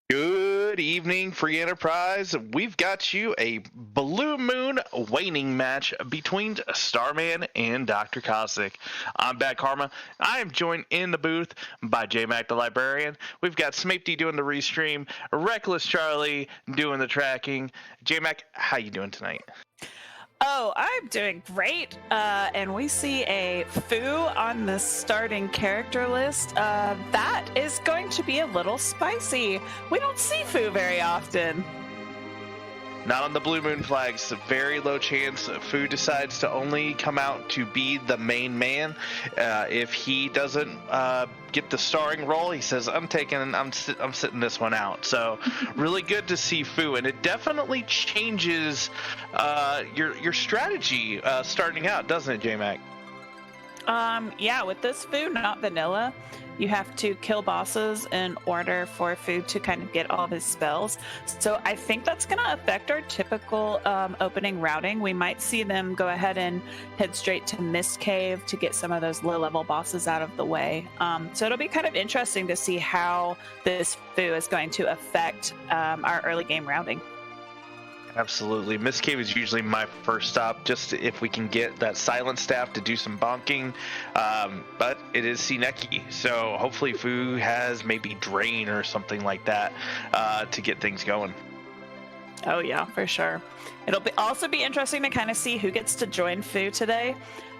Good evening, Free Enterprise. We've got you a Blue Moon Waning match between Starman and drcossack. I'm Bad Karma. I am joined in the booth by J-Mac the Librarian. We've got Smapty doing the restream, Reckless Charlie doing the tracking. J-Mac, how you doing tonight? Oh, I'm doing great. And we see a Foo on the starting character list. That is going to be a little spicy. We don't see Foo very often. Not on the Blue Moon flags. Very low chance Foo decides to only come out to be the main man. If he doesn't get the starring role, he says, I'm sitting this one out. So really good to see Foo, and it definitely changes your strategy starting out, doesn't it, J-Mac? Yeah, with this Foo, not vanilla. You have to kill bosses in order for Foo to kind of get all of his spells. So I think that's going to affect our typical opening routing. We might see them go ahead and head straight to Mist Cave to get some of those low-level bosses out of the way. So it'll be kind of interesting to see how this Foo is going to affect our early game routing. Absolutely. Mist Cave is usually my first stop, just if we can get that silent staff to do some bonking. But it is Sineki, so hopefully Foo has maybe Drain or something like that to get things going. Oh yeah, for sure. It'll also be interesting to kind of see who gets to join Foo today.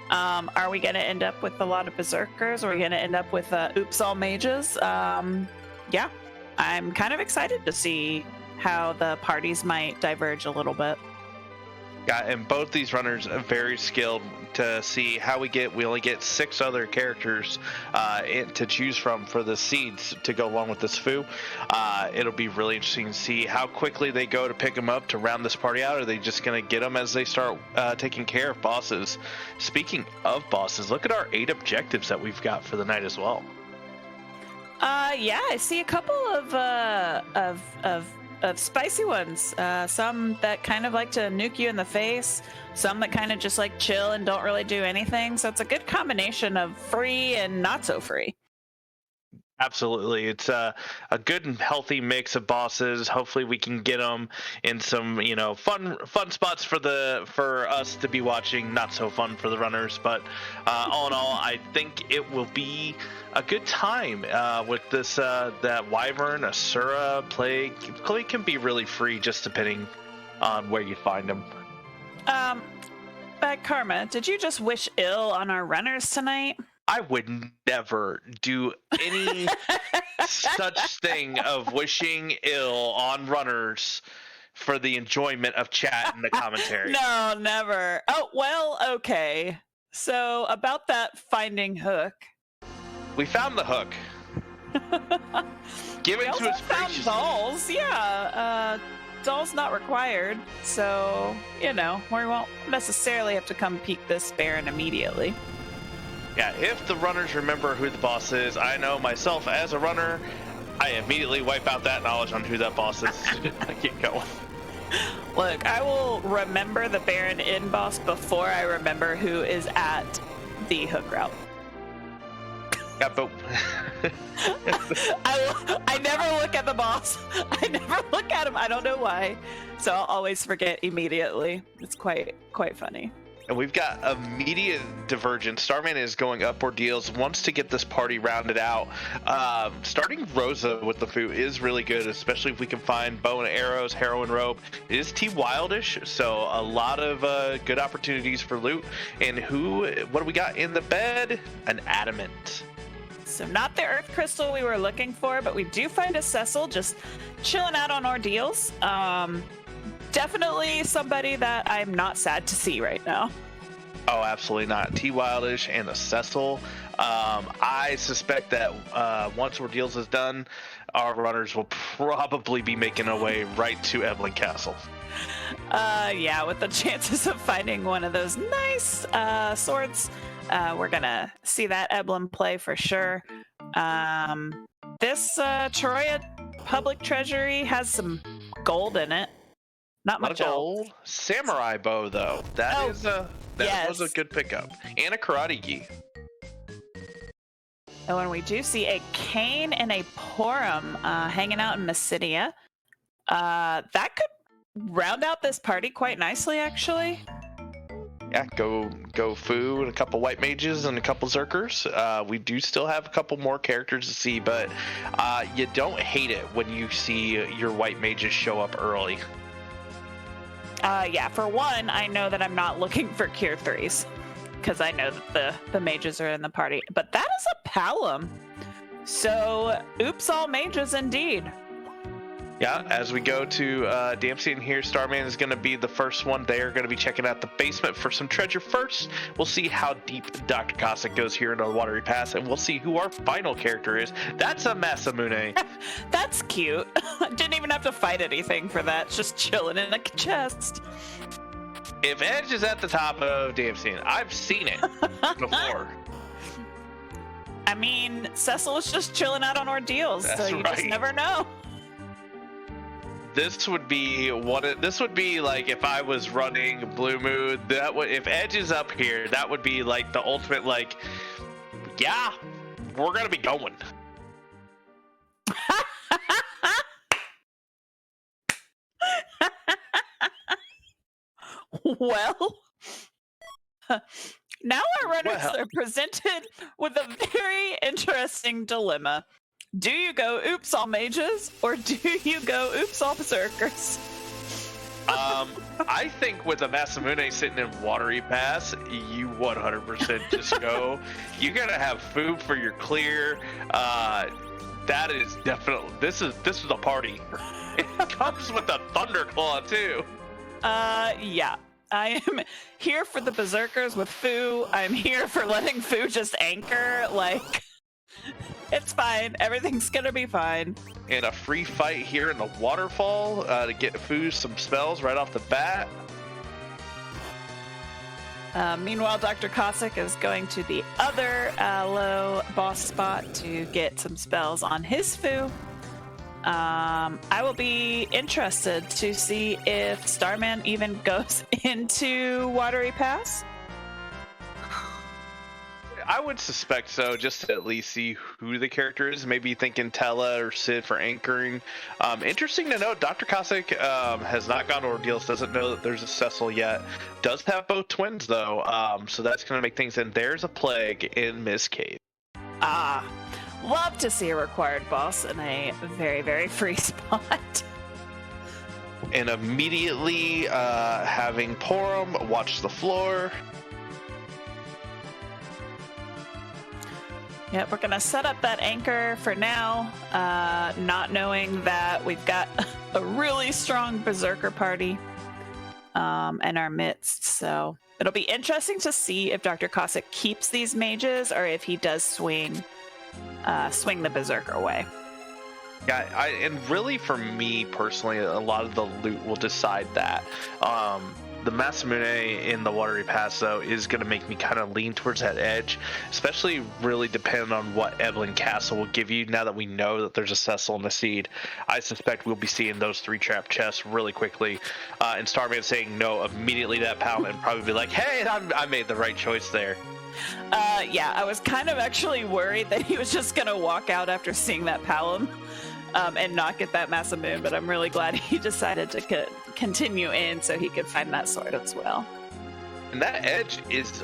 Are we going to end up with a lot of Berserkers? Or are we going to end up with Oops All Mages? Yeah, I'm kind of excited to see how the parties might diverge a little bit. Yeah, and both these runners are very skilled to see how we only get 6 other characters to choose from for the seeds to go along with this Foo. It'll be really interesting to see how quickly they go to pick them up to round this party out. Are they just going to get them as they start taking care of bosses? Speaking of bosses, look at our 8 objectives that we've got for the night as well. Yeah, I see a couple of spicy ones. Some that kind of like to nuke you in the face, some that kind of just like chill and don't really do anything. So it's a good combination of free and not so free. Absolutely. It's a good and healthy mix of bosses. Hopefully we can get them in some, fun spots for us to be watching, not so fun for the runners, but all in all, I think it will be a good time with this that Wyvern, Asura play can be really free just depending on where you find them. Bad Karma, did you just wish ill on our runners tonight? I would never do any such thing of wishing ill on runners for the enjoyment of chat and the commentary. No, never. Oh, well, okay. So about that finding Hook. We found the Hook. Give it to its found dolls, yeah. Dolls not required, so, we won't necessarily have to come peek this Baron immediately. Yeah, if the runners remember who the boss is, I know myself as a runner, I immediately wipe out that knowledge on who that boss is. I get going. Look, I will remember the Baron in boss before I remember who is at the Hook route. Yeah, but I never look at the boss. I never look at him. I don't know why. So I'll always forget immediately. It's quite funny. And we've got immediate divergence. Starman is going up Ordeals, wants to get this party rounded out. Starting Rosa with the Foo is really good, especially if we can find bow and arrows, heroin robe. It is T Wildish, so a lot of good opportunities for loot. And what do we got in the bed? An adamant. So not the Earth Crystal we were looking for, but we do find a Cecil just chilling out on Ordeals. Definitely somebody that I'm not sad to see right now. Oh, absolutely not. T Wildish and the Cecil. I suspect that once Ordeals is done, our runners will probably be making their way right to Eblen Castle. Yeah, with the chances of finding one of those nice swords, we're gonna see that Eblen play for sure. This Troya public treasury has some gold in it. Not much gold. Samurai bow, though. That was a good pickup. And a karate gi. Oh, and we do see a Cane and a Porum hanging out in Mysidia. That could round out this party quite nicely, actually. Yeah, go Fu and a couple white mages and a couple Zerkers. We do still have a couple more characters to see, but you don't hate it when you see your white mages show up early. Yeah, for one, I know that I'm not looking for Cure 3s, because I know that the mages are in the party. But that is a Palom. So, oops, all mages indeed. Yeah, as we go to Dempsey and here, Starman is going to be the first one. They are going to be checking out the basement for some treasure first. We'll see how deep Dr. Cossack goes here in the Watery Pass, and we'll see who our final character is. That's a Masamune. That's cute. Didn't even have to fight anything for that. Just chilling in a chest. If Edge is at the top of Dempsey, I've seen it before. I mean, Cecil was just chilling out on Ordeals, That's so you right. just never know. This would be like if I was running Blue Moon. If Edge is up here, that would be like the ultimate, like, yeah, we're gonna be going. Well, now our runners are presented with a very interesting dilemma. Do you go oops all mages, or do you go oops all berserkers? I think with a Masamune sitting in Watery Pass, you 100% just go. You're gonna have food for your clear. That is definitely this is a party. It comes with a Thunderclaw too. Yeah. I am here for the berserkers with Fu. I'm here for letting Fu just anchor. Like, it's fine. Everything's gonna be fine. And a free fight here in the waterfall to get Fu some spells right off the bat. Meanwhile, Dr. Cossack is going to the other low boss spot to get some spells on his Fu. I will be interested to see if Starman even goes into Watery Pass. I would suspect so, just to at least see who the character is. Maybe thinking Tella or Sid for anchoring. Interesting to note, Dr. Cossack has not gone to Ordeals, doesn't know that there's a Cecil yet. Does have both twins, though, so that's going to make things... And there's a plague in Miss Cave. Love to see a required boss in a very, very free spot. And immediately having Porum watch the floor. Yep, we're gonna set up that anchor for now, not knowing that we've got a really strong berserker party in our midst. So it'll be interesting to see if Dr. Cossack keeps these mages or if he does swing the berserker away. Yeah, and really for me personally, a lot of the loot will decide that. The Masamune in the Watery Pass, though, is going to make me kind of lean towards that edge, especially really depending on what Eblen Castle will give you. Now that we know that there's a Cecil and a Seed, I suspect we'll be seeing those 3 trap chests really quickly. And Starman saying no immediately to that Palom and probably be like, hey, I made the right choice there. Yeah, I was kind of actually worried that he was just going to walk out after seeing that Palom and not get that Masamune, but I'm really glad he decided to continue in so he could find that sword as well. And that edge is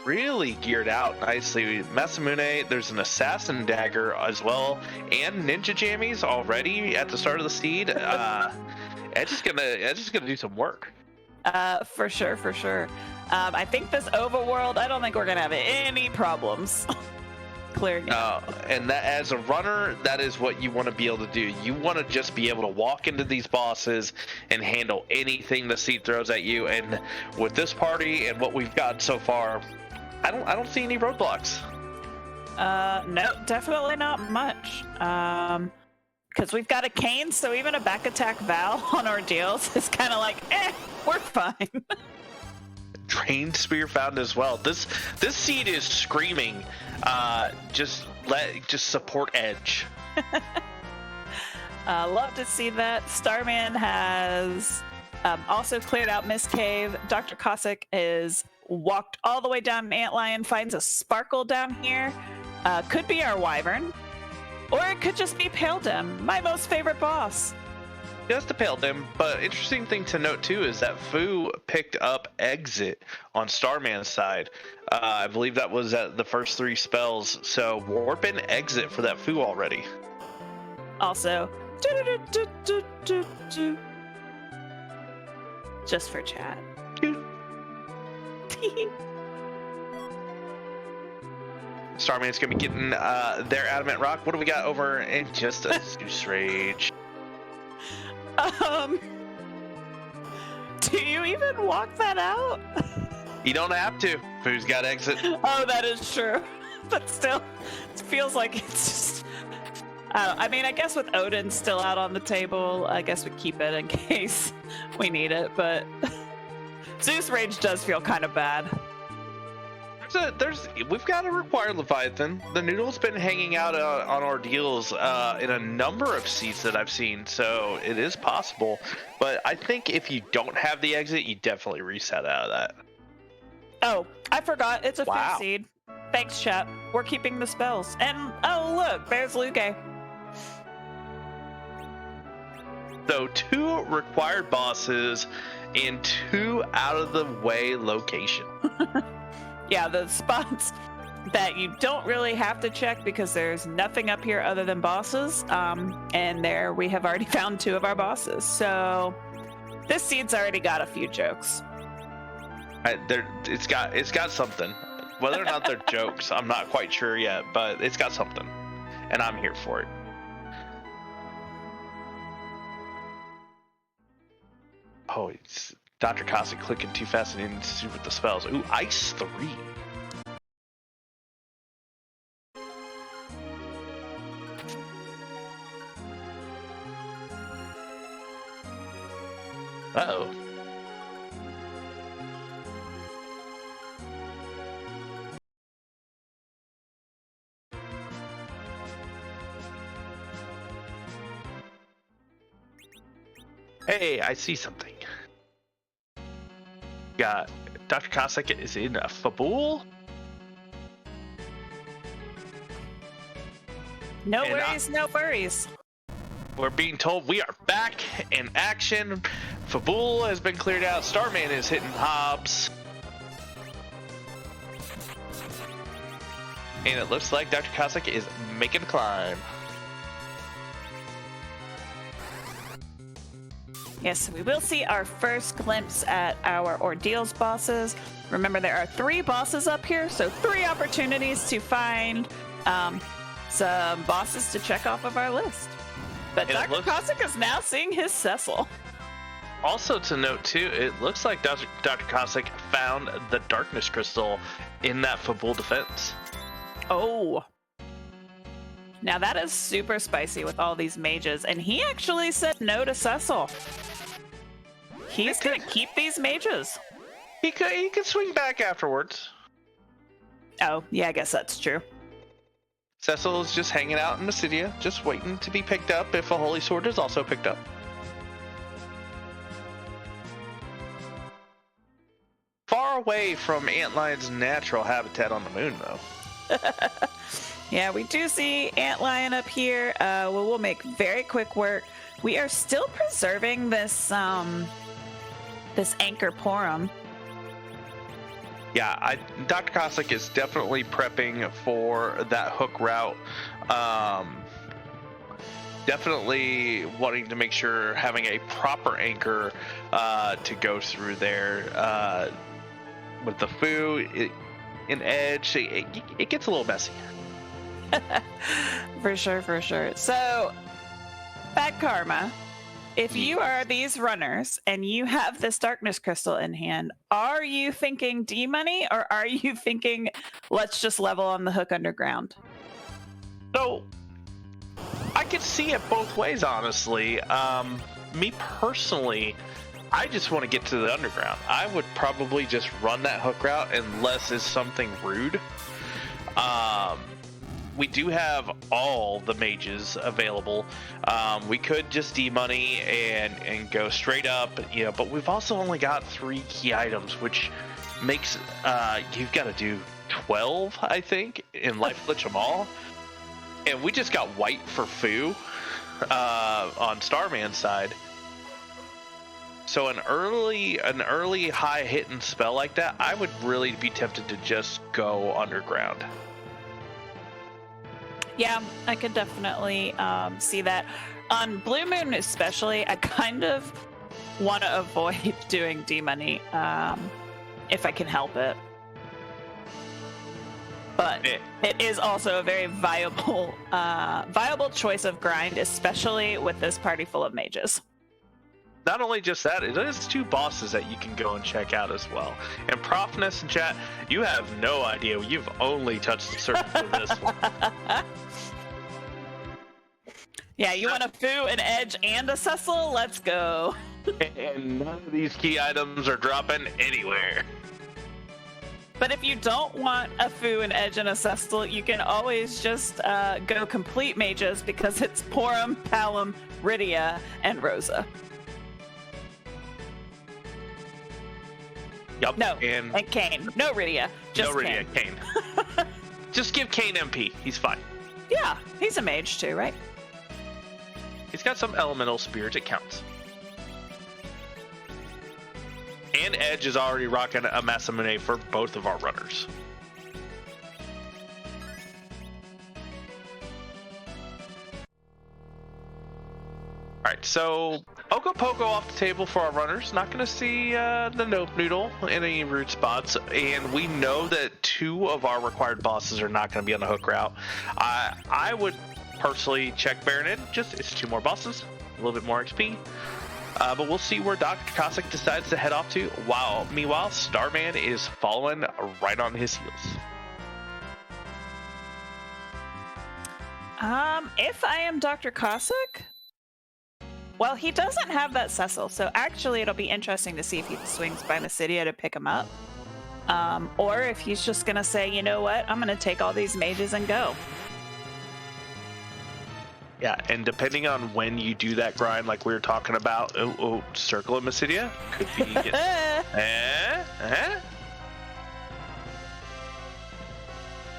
really geared out nicely. Masamune, there's an assassin dagger as well, and ninja jammies already at the start of the Seed. Edge is gonna do some work. For sure. I think this overworld, I don't think we're gonna have any problems clearing it. And that, as a runner, that is what you want to be able to do. You want to just be able to walk into these bosses and handle anything the Seed throws at you. And with this party and what we've got so far, I don't see any roadblocks. No, definitely not much. Because we've got a Cane, so even a back attack Val on Ordeals is kind of like, we're fine. Trained Spear found as well. This Seed is screaming, just support Edge. Love to see that. Starman has also cleared out Miss Cave. Dr. Cossack is walked all the way down an Antlion, finds a Sparkle down here, Could be our Wyvern, or it could just be Paledem, my most favorite boss. Just the Paledem, but interesting thing to note too is that Fu picked up Exit on Starman's side. I believe that was at the first 3 spells, so Warp and Exit for that Fu already. Also, just for chat. Starman's gonna be getting their Adamant Rock. What do we got over in just a Zeus Rage? Do you even walk that out? You don't have to. Fu's got Exit. Oh, that is true. But still, it feels like it's just... I mean, I guess with Odin still out on the table, I guess we keep it in case we need it, but Zeus Rage does feel kind of bad. We've got a required Leviathan. The Noodle's been hanging out on Ordeals in a number of seats that I've seen, so it is possible. But I think if you don't have the Exit, you definitely reset out of that. Oh, I forgot. It's a Wow. food seed. Thanks, chat. We're keeping the spells. And, oh, look, there's Luke. So 2 required bosses in 2 out-of-the-way location. Yeah, the spots that you don't really have to check because there's nothing up here other than bosses. And there we have already found 2 of our bosses. So this seed's already got a few jokes. It's got something. Whether or not they're jokes, I'm not quite sure yet, but it's got something. And I'm here for it. Oh, it's Dr. Cossack clicking too fast and didn't see with the spells. Ooh, Ice 3. Uh-oh. Hey, I see something. Got Dr. Cossack is in a Fabul. No And worries, no worries. We're being told we are back in action. Fabul has been cleared out. Starman is hitting Hobbs. And it looks like Dr. Cossack is making a climb. Yes, we will see our first glimpse at our Ordeals bosses. Remember, there are 3 bosses up here, so 3 opportunities to find some bosses to check off of our list. But And Dr. Cossack is now seeing his Cecil. Also to note too, it looks like Dr. Cossack found the Darkness Crystal in that Fabul defense. Oh. Now that is super spicy with all these mages, and he actually said no to Cecil. He's gonna keep these mages. He could swing back afterwards. Oh, yeah, I guess that's true. Cecil is just hanging out in Mysidia, just waiting to be picked up if a Holy Sword is also picked up. Far away from Antlion's natural habitat on the moon, though. Yeah, we do see Antlion up here. We'll make very quick work. We are still preserving this this Anchor Porum. Yeah, Dr. Cossack is definitely prepping for that hook route. Definitely wanting to make sure having a proper anchor to go through there. With the Fu, in Edge, it gets a little messy. For sure, for sure. So, Bad Karma, if you are these runners and you have this Darkness Crystal in hand, are you thinking D-Money or are you thinking let's just level on the Hook Underground? So, I could see it both ways, honestly. Me personally, I just want to get to the Underground. I would probably just run that hook route unless it's something rude. We do have all the mages available. We could just D-Money and go straight up, but we've also only got 3 key items, which makes you've got to do 12, I think, in Life Glitch them all. And we just got white for Fu on Starman's side. So an early high hitting spell like that, I would really be tempted to just go underground. Yeah, I could definitely see that. On Blue Moon especially, I kind of want to avoid doing D-Money if I can help it. But it is also a very viable choice of grind, especially with this party full of mages. Not only just that, it is 2 bosses that you can go and check out as well. And Profness and chat, you have no idea. You've only touched the surface of this one. Yeah, you want a Fu, an Edge, and a Cecil? Let's go. And none of these key items are dropping anywhere. But if you don't want a Fu, an Edge, and a Cecil, you can always just go complete mages because it's Porum, Palom, Rydia, and Rosa. Yup. No, and Kayn. No Rydia. Just no Rydia, Kayn. Just give Kayn MP. He's fine. Yeah, he's a mage too, right? He's got some elemental spirit. It counts. And Edge is already rocking a Masamune for both of our runners. Alright, so Ogopogo off the table for our runners. Not going to see the Nope Noodle in any root spots. And we know that 2 of our required bosses are not going to be on the hook route. I would personally check Baronin. Just it's 2 more bosses, a little bit more XP. But we'll see where Dr. Cossack decides to head off to. Meanwhile, Starman is following right on his heels. If I am Dr. Cossack, well, he doesn't have that Cecil, so actually it'll be interesting to see if he swings by Mysidia to pick him up. Or if he's just gonna say, you know what, I'm gonna take all these mages and go. Yeah, and depending on when you do that grind, like we were talking about, Circle of Mysidia, could be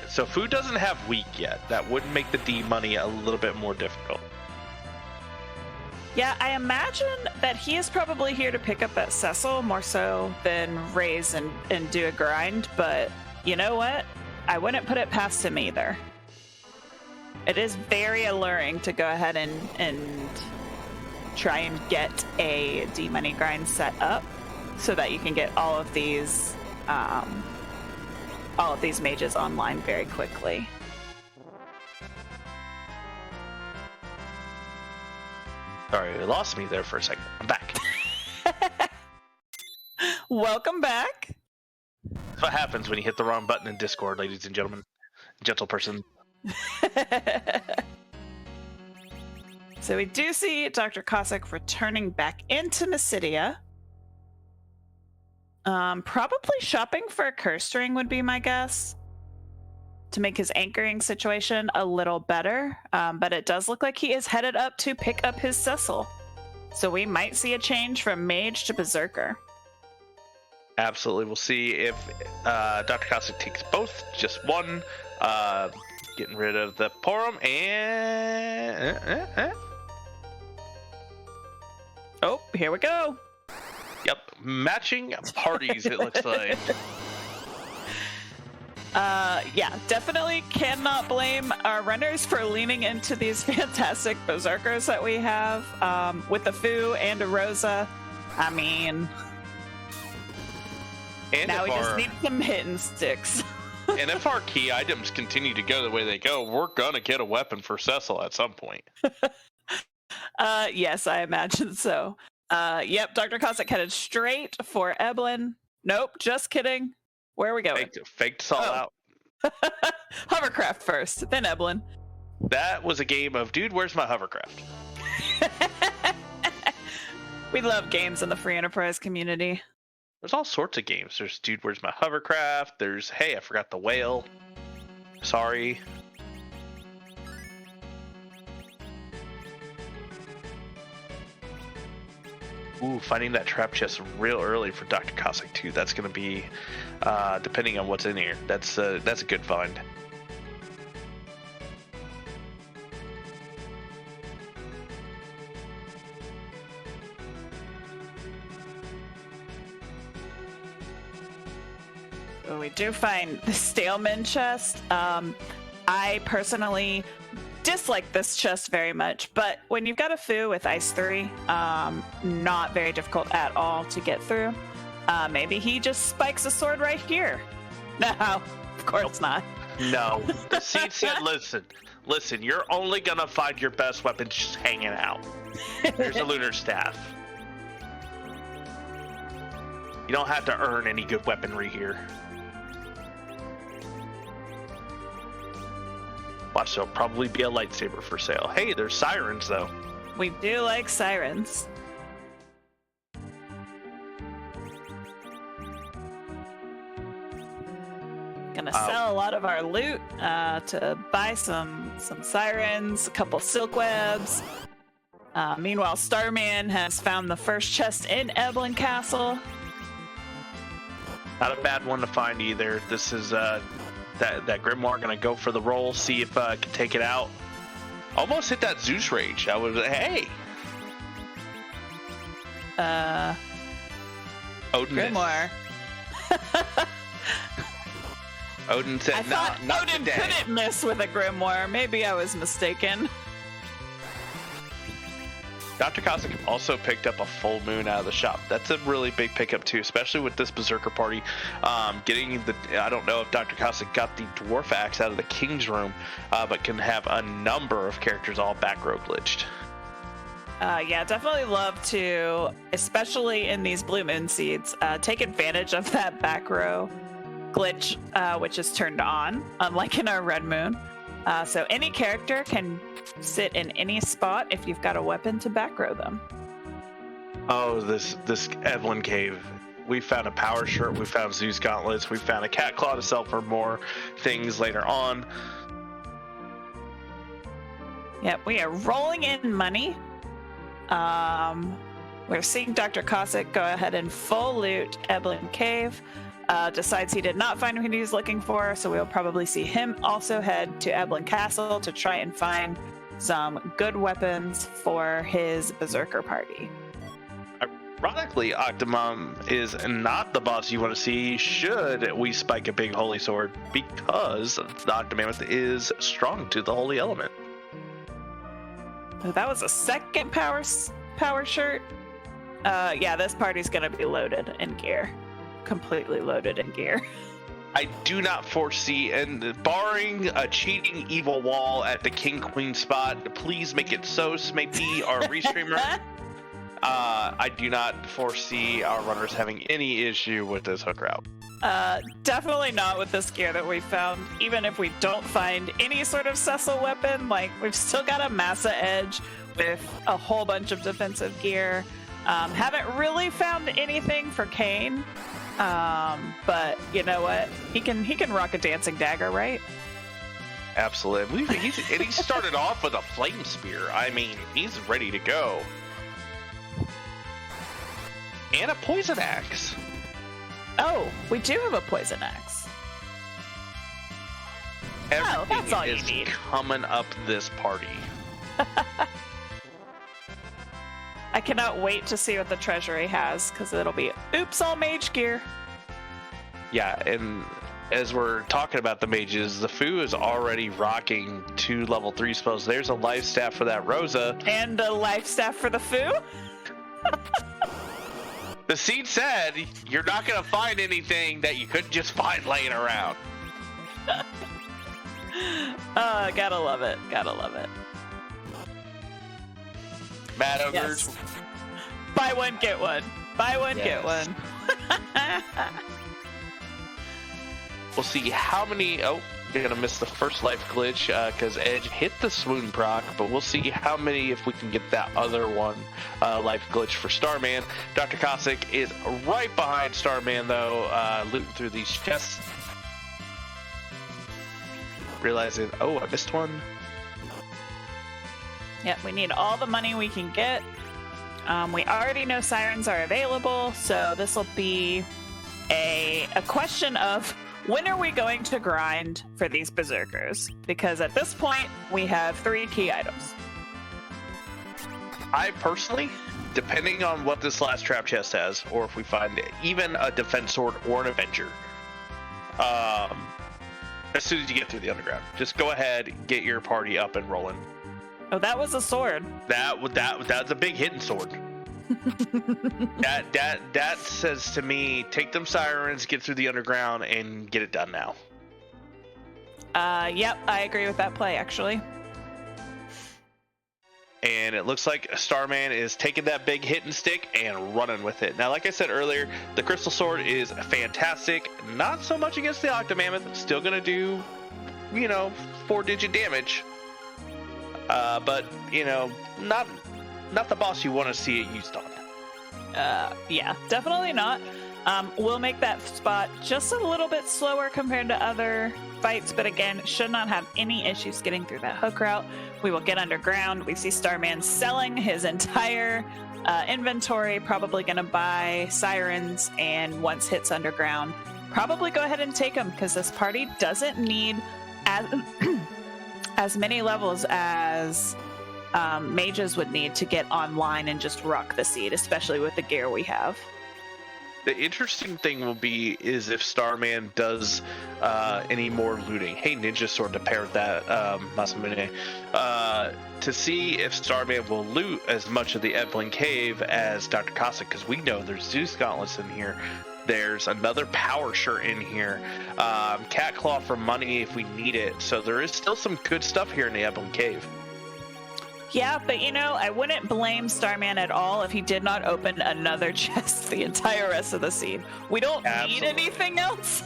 So Fu doesn't have weak yet. That would make the D money a little bit more difficult. Yeah, I imagine that he is probably here to pick up that Cecil more so than raise and do a grind, but you know what? I wouldn't put it past him either. It is very alluring to go ahead and try and get a D-Money grind set up so that you can get all of these mages online very quickly. Sorry, you lost me there for a second. I'm back. Welcome back. That's what happens when you hit the wrong button in Discord, ladies and gentlemen. Gentle person. So we do see Dr. Cossack returning back into Mysidia. Probably shopping for a curse ring would be my guess to make his anchoring situation a little better. But it does look like he is headed up to pick up his Cecil. So we might see a change from Mage to Berserker. Absolutely. We'll see if Dr. Cossack takes both, just one. Getting rid of the Porum and... Oh, here we go. Yep, matching parties, it looks like. Yeah, definitely cannot blame our runners for leaning into these fantastic berserkers that we have with the Fu and a Rosa. I mean, and now we just need some hitting sticks. And if our key items continue to go the way they go, we're gonna get a weapon for Cecil at some point. Yes, I imagine so. Yep, Dr. Cossack headed straight for Eblen. Nope, just kidding. Where are we going? Faked us all out. Hovercraft first, then Eblen. That was a game of, dude, where's my hovercraft? We love games in the free enterprise community. There's all sorts of games. There's, dude, where's my hovercraft? There's, hey, I forgot the whale. Sorry. Ooh, finding that trap chest real early for Dr. Cossack too. That's going to be, depending on what's in here. That's a good find. We do find the Starman chest. I personally dislike this chest very much, but when you've got a Foo with Ice 3, not very difficult at all to get through. Maybe he just spikes a sword right here. No, of course not. No. The seed said, listen, you're only gonna find your best weapons just hanging out. Here's a lunar staff. You don't have to earn any good weaponry here. Watch, there'll probably be a lightsaber for sale. Hey, there's sirens, though. We do like sirens. Gonna sell a lot of our loot to buy some sirens, a couple silk webs. Meanwhile, Starman has found the first chest in Eblen Castle. Not a bad one to find either. This is that Grimoire gonna go for the roll, see if can take it out. Almost hit that Zeus rage. I was hey. Odin. Grimoire. Odin said, I thought not Odin today. couldn't miss with a Grimoire. Maybe I was mistaken. Dr. Cossack also picked up a full moon out of the shop. That's a really big pickup too, especially with this Berserker party. Getting the, I don't know if Dr. Cossack got the Dwarf Axe out of the King's Room, but can have a number of characters all back row glitched. Yeah, definitely love to, especially in these Blue Moon Seeds, take advantage of that back row glitch, which is turned on, unlike in our Red Moon. So any character can sit in any spot if you've got a weapon to back row them. Oh, this Eblen cave. We found a power shirt, we found Zeus gauntlets, we found a cat claw to sell for more things later on. Yep, we are rolling in money. We're seeing Dr. Cossack go ahead and full loot Eblen Cave. Decides he did not find what he was looking for, so we'll probably see him also head to Eblen Castle to try and find some good weapons for his Berserker party. Ironically, Octomom is not the boss you want to see should we spike a big holy sword, because the Octomammoth is strong to the holy element. That was a second power shirt. Yeah, this party's gonna be loaded in gear. Completely loaded in gear. I do not foresee, and barring a cheating evil wall at the King Queen spot, please make it so maybe our restreamer. I do not foresee our runners having any issue with this hook route. Definitely not with this gear that we found. Even if we don't find any sort of Cecil weapon, like we've still got a Massa Edge with a whole bunch of defensive gear. Haven't really found anything for Kane. But you know what? He can rock a dancing dagger, right? Absolutely. He started off with a flame spear. I mean, he's ready to go. And a poison axe. Oh, we do have a poison axe. Everything that's all you is need. coming up this party. I cannot wait to see what the treasury has, because it'll be oops all mage gear. Yeah, and as we're talking about the mages, the Fu is already rocking 2 level 3 spells. There's a life staff for that Rosa. And a life staff for the Fu? The seed said you're not going to find anything that you couldn't just find laying around. Gotta love it. Gotta love it. Mad Ogres. Yes. Buy one, get one. Buy one, get Yes. one. We'll see how many... Oh, you're going to miss the first life glitch because Edge hit the swoon proc, but we'll see how many if we can get that other one life glitch for Starman. Dr. Cossack is right behind Starman, though, looting through these chests. Realizing, oh, I missed one. Yep, we need all the money we can get. We already know sirens are available, so this will be a question of when are we going to grind for these berserkers? Because at this point, we have 3 key items. I personally, depending on what this last trap chest has, or if we find even a defense sword or an avenger, as soon as you get through the underground, just go ahead, get your party up and rolling. Oh, that was a sword. That's a big hitting sword. that says to me, take them sirens, get through the underground, and get it done now. Yep, I agree with that play, actually. And it looks like Starman is taking that big hitting stick and running with it. Now, like I said earlier, the Crystal Sword is fantastic. Not so much against the Octomammoth. Still going to do, 4-digit damage. But, not the boss you want to see it used on. Yeah, definitely not. We'll make that spot just a little bit slower compared to other fights, but again, should not have any issues getting through that hook route. We will get underground. We see Starman selling his entire inventory, probably going to buy sirens, and once hits underground, probably go ahead and take them, because this party doesn't need as many levels as mages would need to get online and just rock the seed, especially with the gear we have. The interesting thing will be is if Starman does any more looting. Hey, Ninja Sword to pair with that, Masamune. To see if Starman will loot as much of the Eblen Cave as Dr. Cossack, because we know there's Zeus Gauntlets in here. There's another power shirt in here. Cat Claw for money if we need it. So there is still some good stuff here in the Eblen Cave. Yeah, but I wouldn't blame Starman at all if he did not open another chest the entire rest of the scene. We don't need anything else.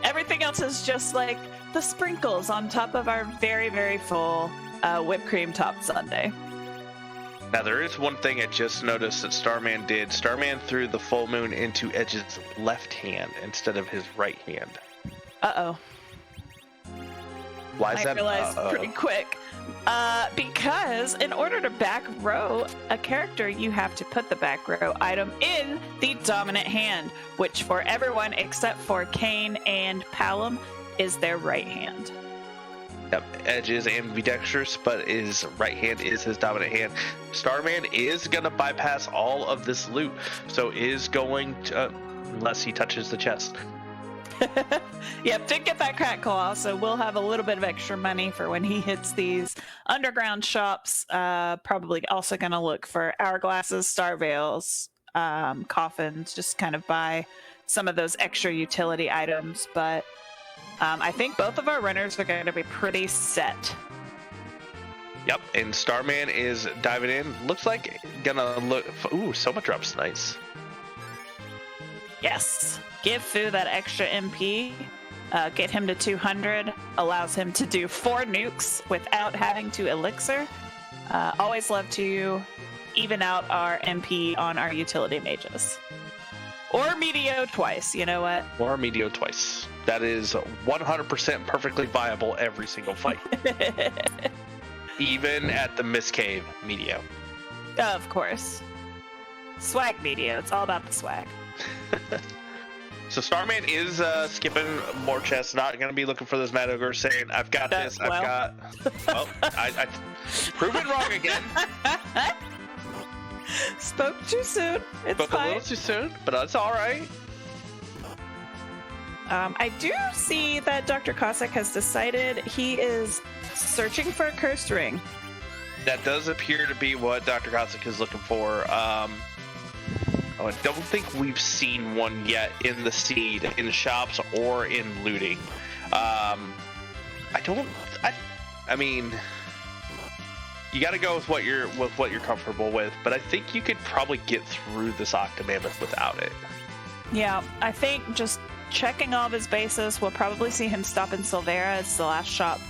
Everything else is just like the sprinkles on top of our very, very full whipped cream topped sundae. Now, there is one thing I just noticed that Starman did. Starman threw the full moon into Edge's left hand instead of his right hand. Uh-oh. Why is that? I realized pretty quick. Because in order to back row a character, you have to put the back row item in the dominant hand, which for everyone except for Kane and Palom is their right hand. Yep, Edge is ambidextrous, but his right hand is his dominant hand. Starman is going to bypass all of this loot, so is going to, unless he touches the chest. Yep, did get that Cat Claw, so we'll have a little bit of extra money for when he hits these underground shops. Probably also going to look for hourglasses, star veils, coffins, just kind of buy some of those extra utility items. But I think both of our runners are going to be pretty set. Yep, and Starman is diving in. Looks like gonna look. Ooh, Soma drops nice. Yes. Give Fu that extra MP, get him to 200, allows him to do 4 nukes without having to elixir. Always love to even out our MP on our utility mages. Or Meteo twice, you know what? Or Meteo twice. That is 100% perfectly viable every single fight. Even at the Mist Cave Meteo. Of course. Swag Meteo, it's all about the swag. So Starman is skipping more chests, not going to be looking for this Mad Ogre, saying, I've got this, I've got... Well, I proven wrong again. Spoke too soon. It's Spoke fine. a little too soon, but that's all right. I do see that Dr. Cossack has decided he is searching for a cursed ring. That does appear to be what Dr. Cossack is looking for. I don't think we've seen one yet in the seed, in shops, or in looting. I mean, you got to go with what you're comfortable with, but I think you could probably get through this Octomammoth without it. Yeah, I think just checking all of his bases, we'll probably see him stop in Silvera. It's the last shop.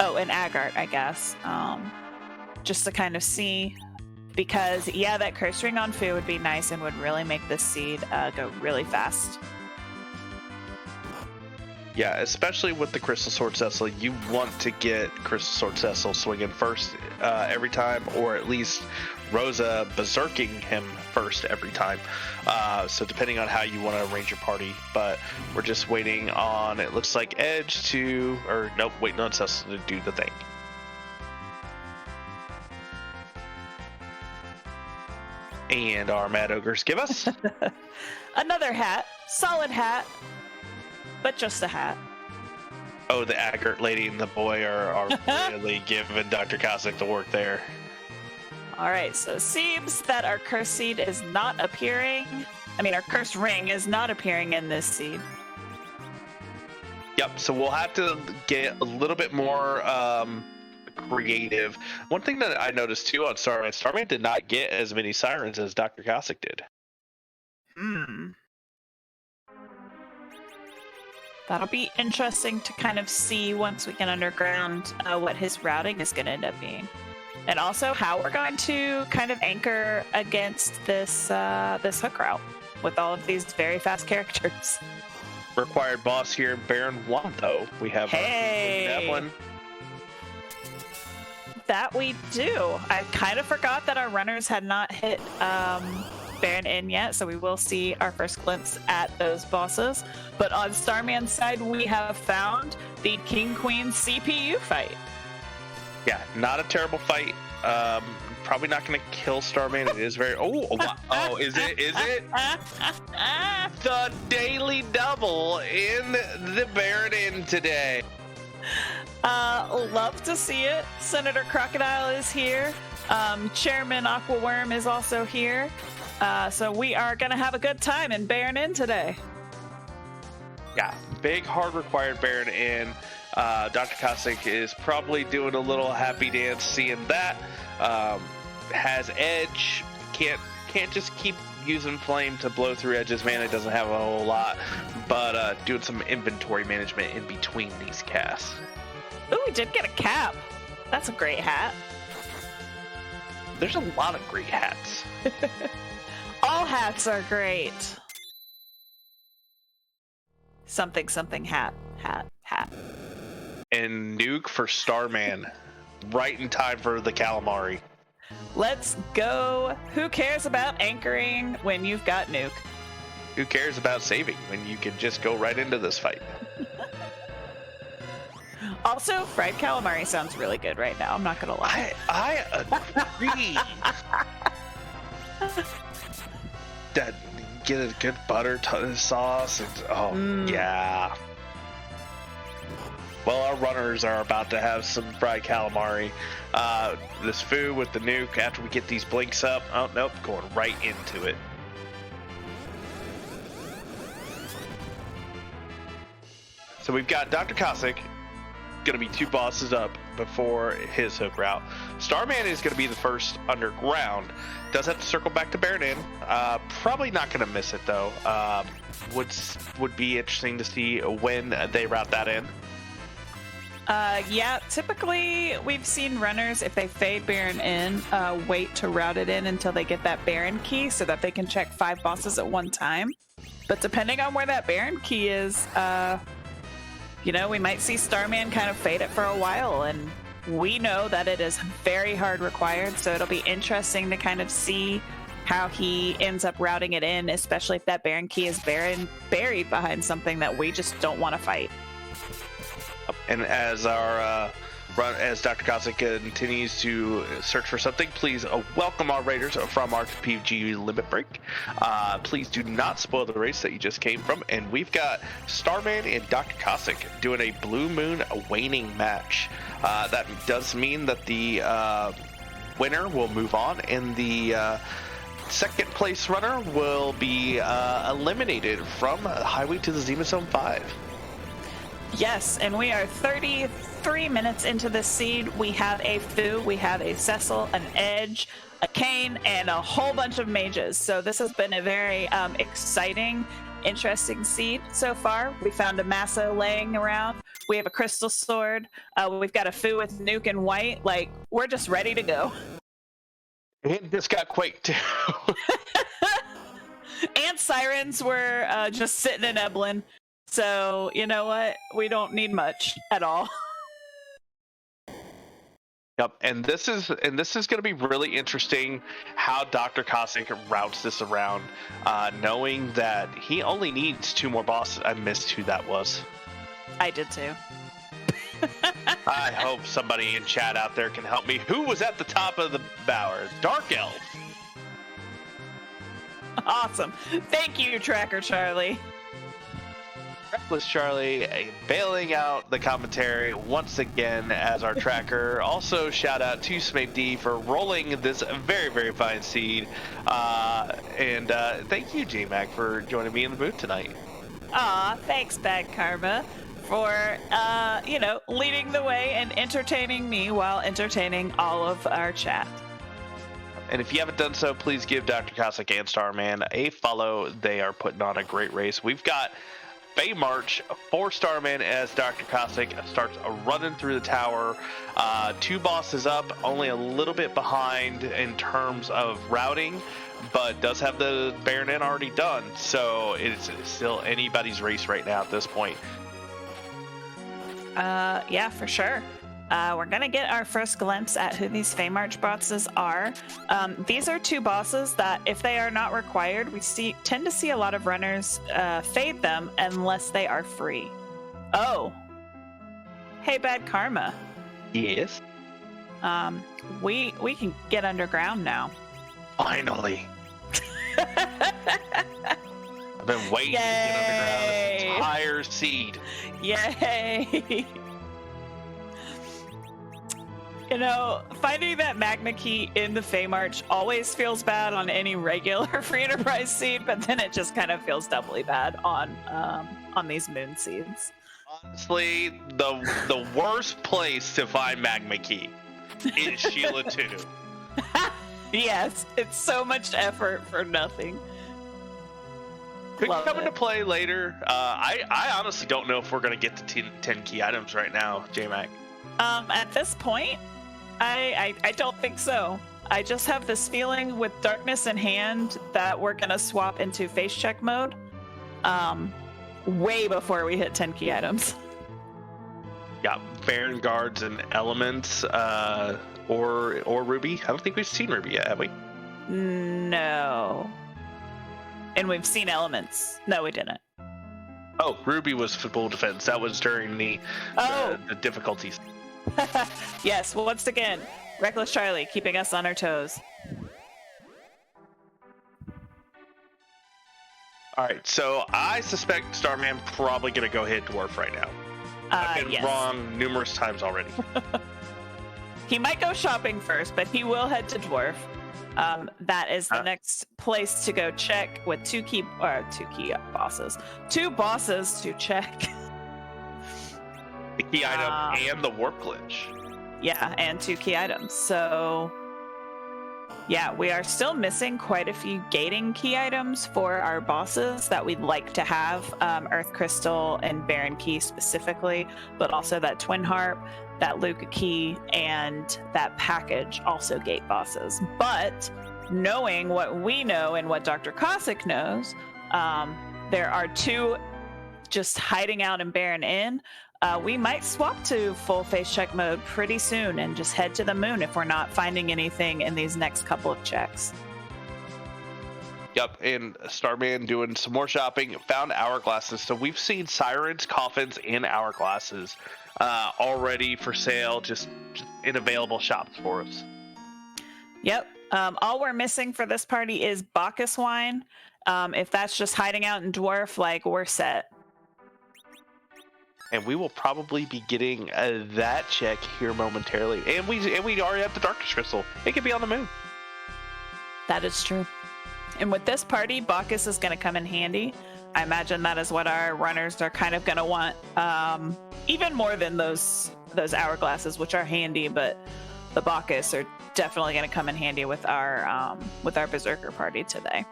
Oh, in Agart, I guess. Just to kind of see. Because, yeah, that curse ring on Fu would be nice and would really make this seed go really fast. Yeah, especially with the Crystal Sword Cecil, you want to get Crystal Sword Cecil swinging first every time, or at least Rosa berserking him first every time. So depending on how you want to arrange your party, but we're just waiting on, it looks like Edge to, or nope, waiting on Cecil to do the thing. And our Mad Ogres give us another hat, solid hat, but just a hat. Oh, the accurate lady and the boy are really giving Dr. Cossack the work there. All right, so it seems that our cursed seed is not appearing. I mean, our cursed ring is not appearing in this seed. Yep, so we'll have to get a little bit more creative. One thing that I noticed too on Starman did not get as many sirens as Dr. Cossack did. That'll be interesting to kind of see once we get underground what his routing is going to end up being. And also how we're going to kind of anchor against this this hook route with all of these very fast characters. Required boss here, Baron 1, though. We have Eblen. That we do. I kind of forgot that our runners had not hit Baron in yet, so we will see our first glimpse at those bosses. But on Starman's side, we have found the King Queen CPU fight. Yeah, not a terrible fight. Probably not going to kill Starman. It is very. Oh, is it? Is it? The daily double in the Baron Inn today. Love to see it. Senator Crocodile is here. Chairman Aquaworm is also here. So we are going to have a good time in Baron Inn today. Yeah, big, hard required Baron Inn. Dr. Cossack is probably doing a little happy dance seeing that. Has Edge. Can't just keep using Flame to blow through Edge's mana. It doesn't have a whole lot. But doing some inventory management in between these casts. Ooh, we did get a cap. That's a great hat. There's a lot of great hats. All hats are great. Something hat. And Nuke for Starman. Right in time for the Calamari. Let's go. Who cares about anchoring when you've got Nuke? Who cares about saving when you can just go right into this fight? Also, fried calamari sounds really good right now. I'm not gonna lie. I agree. That get a good butter sauce and yeah. Well, our runners are about to have some fried calamari. This food with the nuke after we get these blinks up. Oh nope, going right into it. So we've got Dr. Cossack. Going to be 2 bosses up before his hook route. Starman is going to be the first underground. Does have to circle back to Baron Inn. Probably not going to miss it though. Would be interesting to see when they route that in. Yeah, typically we've seen runners, if they fade Baron Inn, wait to route it in until they get that Baron key so that they can check 5 bosses at one time. But depending on where that Baron key is, you know, we might see Starman kind of fade it for a while, and we know that it is very hard required, so it'll be interesting to kind of see how he ends up routing it in, especially if that Baron key is buried behind something that we just don't want to fight. And as as Dr. Cossack continues to search for something, please welcome our raiders from our PG limit break. Please do not spoil the race that you just came from. And we've got Starman and Dr. Cossack doing a Blue Moon Waning match. That does mean that the winner will move on, and the second place runner will be eliminated from Highway to the Zemus Zone 5. Yes, and we are 33 minutes into this seed. We have a Fu, we have a Cecil, an Edge, a Kane, and a whole bunch of mages. So this has been a very exciting, interesting seed so far. We found a Massa laying around. We have a Crystal Sword. We've got a Fu with Nuke and White. Like, we're just ready to go. It just got Quake too. And Sirens were just sitting in Eblen. So, you know what? We don't need much at all. Yep, and this is going to be really interesting how Dr. Cossack routes this around, knowing that he only needs 2 more bosses. I missed who that was. I did too. I hope somebody in chat out there can help me. Who was at the top of the bower? Dark Elf. Awesome. Thank you, Tracker Charlie. Reckless Charlie bailing out the commentary once again as our tracker. Also, shout out to Smape D for rolling this very, very fine seed. And thank you, J-Mac, for joining me in the booth tonight. Aw, thanks, Bad Karma, for, leading the way and entertaining me while entertaining all of our chat. And if you haven't done so, please give Dr. Cossack and Starman a follow. They are putting on a great race. We've got Bay March for Starman as Dr. Cossack starts running through the tower. 2 bosses up, only a little bit behind in terms of routing, but does have the Baronet already done. So it's still anybody's race right now at this point. Yeah, for sure. We're going to get our first glimpse at who these Feymarch bosses are. These are 2 bosses that, if they are not required, we tend to see a lot of runners fade them unless they are free. Oh. Hey, Bad Karma. Yes? We can get underground now. Finally. I've been waiting to get underground this entire seed. Yay! You know, finding that magma key in the Feymarch always feels bad on any regular free enterprise seed, but then it just kind of feels doubly bad on these moon seeds. Honestly, the worst place to find magma key is Sheila 2. Yes, it's so much effort for nothing. Could come into play later. I honestly don't know if we're going to get to 10 key items right now, J-Mac. At this point, I don't think so. I just have this feeling with darkness in hand that we're going to swap into face check mode way before we hit 10 key items. Yeah, Baron Guards and Elements or Ruby. I don't think we've seen Ruby yet, have we? No. And we've seen Elements. No, we didn't. Oh, Ruby was full defense. That was during the difficulties. Yes, well, once again, Reckless Charlie keeping us on our toes. All right, so I suspect Starman probably going to go hit Dwarf right now. I've been wrong numerous times already. He might go shopping first, but he will head to Dwarf. That is the next place to go check with 2 bosses. 2 bosses to check. The key item and the warp glitch. Yeah, and 2 key items. So, yeah, we are still missing quite a few gating key items for our bosses that we'd like to have. Earth Crystal and Baron Key specifically, but also that Twin Harp, that Luca Key, and that package also gate bosses. But knowing what we know and what Dr. Cossack knows, there are 2 just hiding out in Baron Inn. We might swap to full face check mode pretty soon and just head to the moon if we're not finding anything in these next couple of checks. Yep, and Starman doing some more shopping, found hourglasses. So we've seen sirens, coffins, and hourglasses already for sale, just in available shops for us. Yep. All we're missing for this party is Bacchus wine. If that's just hiding out in Dwarf, we're set. And we will probably be getting that check here momentarily. And we already have the Darkness Crystal. It could be on the moon. That is true. And with this party, Bacchus is going to come in handy. I imagine that is what our runners are kind of going to want. Even more than those hourglasses, which are handy, but the Bacchus are definitely going to come in handy with our Berserker party today.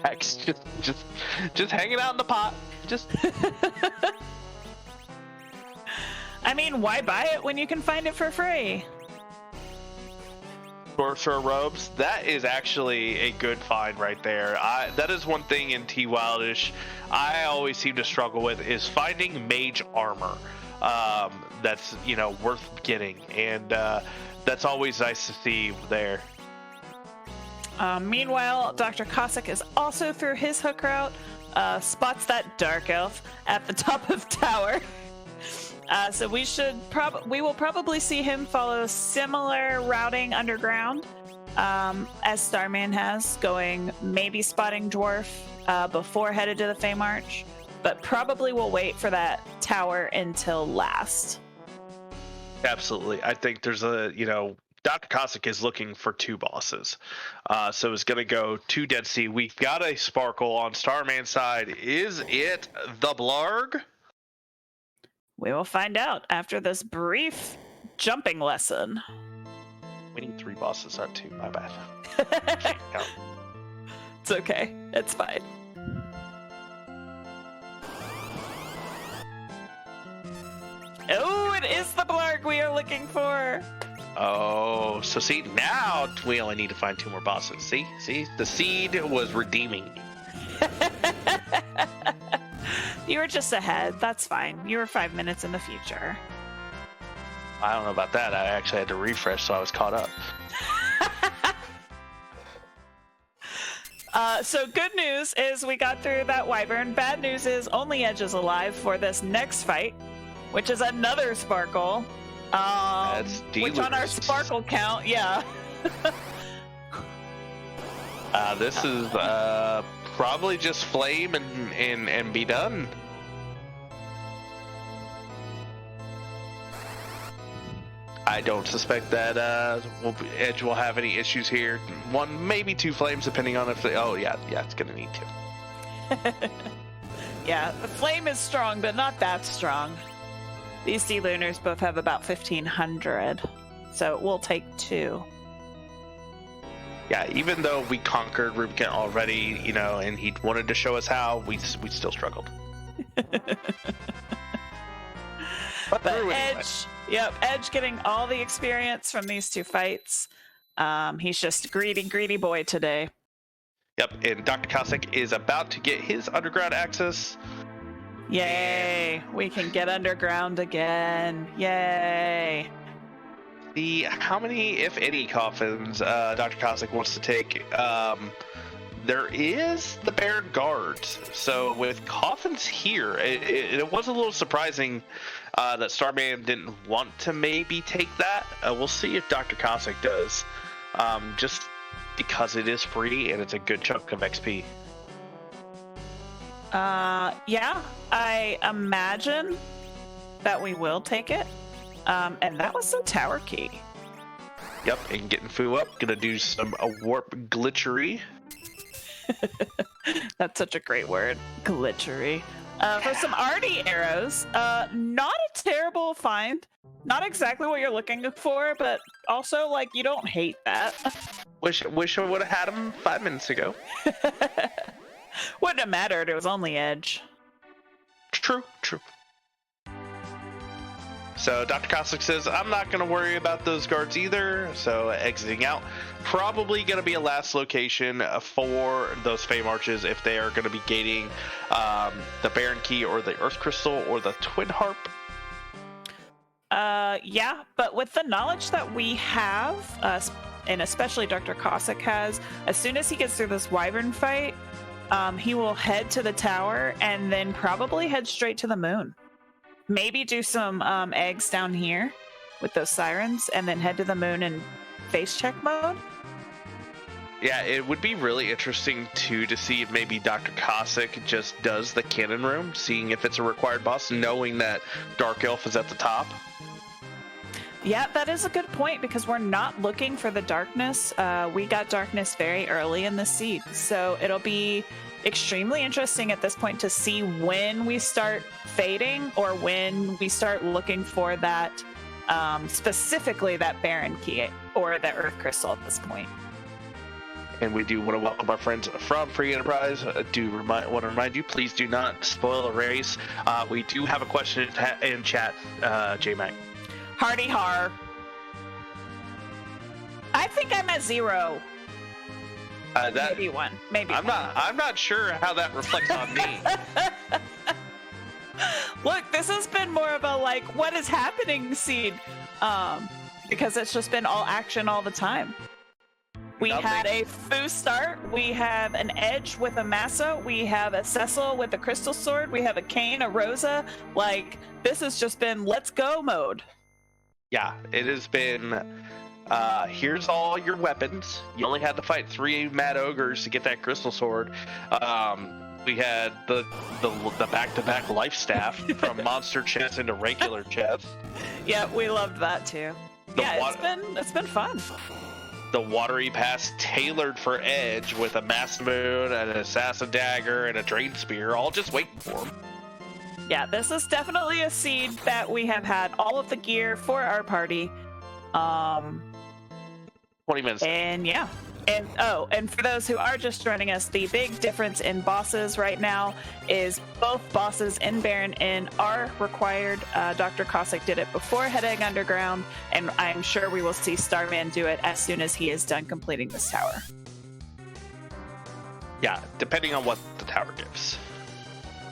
Hex, just hanging out in the pot. Just. I mean, why buy it when you can find it for free? Sorcerer robes. That is actually a good find right there. That is one thing in T Wildish I always seem to struggle with is finding mage armor. That's worth getting, and that's always nice to see there. Meanwhile, Dr. Cossack is also through his hook route, spots that dark elf at the top of tower. So we will probably see him follow similar routing underground as Starman has, going maybe spotting dwarf before headed to the Fey March, but probably will wait for that tower until last. Absolutely. I think there's Dr. Cossack is looking for 2 bosses. So it's going to go to Dead Sea. We've got a Sparkle on Starman's side. Is it the Blarg? We will find out after this brief jumping lesson. We need 3 bosses, not 2. My bad. It's okay. It's fine. Oh, it is the Blarg we are looking for. Oh, so see, now we only need to find 2 more bosses. See, the seed was redeeming me. You were just ahead. That's fine. You were 5 minutes in the future. I don't know about that. I actually had to refresh, so I was caught up. So good news is we got through that wyvern. Bad news is only Edge is alive for this next fight, which is another Sparkle. That's which on our Sparkle count, yeah. This is probably just flame and be done. I don't suspect that Edge will have any issues here. 1, maybe 2 flames, depending on if they... Oh, yeah, it's going to need 2. Yeah, the flame is strong, but not that strong. These sea lunars both have about 1,500, so it will take 2. Yeah, even though we conquered Rubicon already, and he wanted to show us how, we still struggled. But Edge, Edge getting all the experience from these 2 fights. He's just greedy boy today. Yep, and Dr. Cossack is about to get his underground access. Yay! We can get underground again. Yay! How many, if any, coffins Dr. Cossack wants to take? There is the Baron Guards. So with coffins here, it was a little surprising that Starman didn't want to maybe take that. We'll see if Dr. Cossack does, just because it is free and it's a good chunk of XP. Yeah, I imagine that we will take it. And that was the tower key. Yep, and getting Foo up, gonna do some warp glitchery. That's such a great word, glitchery. For some Artie arrows, not a terrible find. Not exactly what you're looking for, but also, you don't hate that. Wish I would have had him 5 minutes ago. Wouldn't have mattered, it was only Edge. True. So Dr. Cossack says, I'm not going to worry about those guards either. So exiting out, probably going to be a last location for those Fey Marches if they are going to be gating the Baron Key or the Earth Crystal or the Twin Harp. Yeah, but with the knowledge that we have, and especially Dr. Cossack has, as soon as he gets through this wyvern fight, he will head to the tower and then probably head straight to the moon. Maybe do some eggs down here with those sirens and then head to the moon in face check mode. Yeah, it would be really interesting too to see if maybe Dr. Cossack just does the cannon room, seeing if it's a required boss, knowing that Dark Elf is at the top. Yeah, that is a good point because we're not looking for the darkness. We got darkness very early in the seed, so it'll be extremely interesting at this point to see when we start fading or when we start looking for that, specifically that Baron Key or the Earth Crystal at this point. And we do want to welcome our friends from Free Enterprise. Want to remind you, please do not spoil the race. We do have a question in chat, J-Mac. Hardy har. I I think I'm at 0. Maybe 1. Maybe I'm not sure how that reflects on me. Look, this has been more of a like, what is happening scene, because it's just been all action all the time. We had a Fu start, we have an Edge with a Massa, we have a Cecil with a Crystal Sword, we have a Kain, a Rosa. Like, this has just been let's go mode. Yeah, it has been, here's all your weapons. You only had to fight 3 Mad Ogres to get that Crystal Sword. We had the back-to-back Life Staff from Monster Chest into regular chest. Yeah, we loved that too. It's been fun. The Watery Pass tailored for Edge with a Mass Moon, an Assassin Dagger, and a Drain Spear, all just waiting for him. Yeah, this is definitely a seed that we have had all of the gear for our party. 20 minutes. And yeah. And for those who are just joining us, the big difference in bosses right now is both bosses in Baron Inn are required. Dr. Cossack did it before heading underground, and I'm sure we will see Starman do it as soon as he is done completing this tower. Yeah, depending on what the tower gives.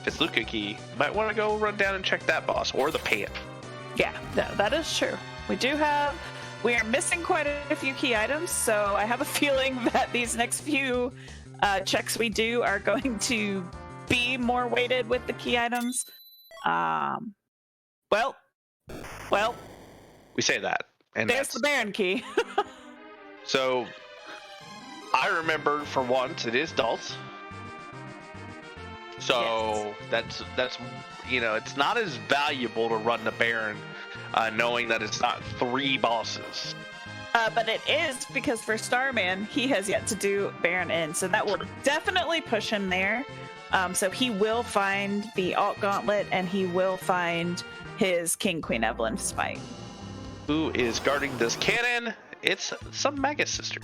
If it's Luca Key, you might want to go run down and check that boss, or the Pan. Yeah, no, that is true. We are missing quite a few key items, so I have a feeling that these next few checks we do are going to be more weighted with the key items. Well. We say that. And there's the Baron key. So, I remember for once, it is Dulce. So, yes. that's it's not as valuable to run the Baron knowing that it's not 3 bosses. But it is, because for Starman, he has yet to do Baron Inn, so that will definitely push him there. So he will find the Alt Gauntlet, and he will find his King Queen Eblen fight. Who is guarding this cannon? It's some Magus sister.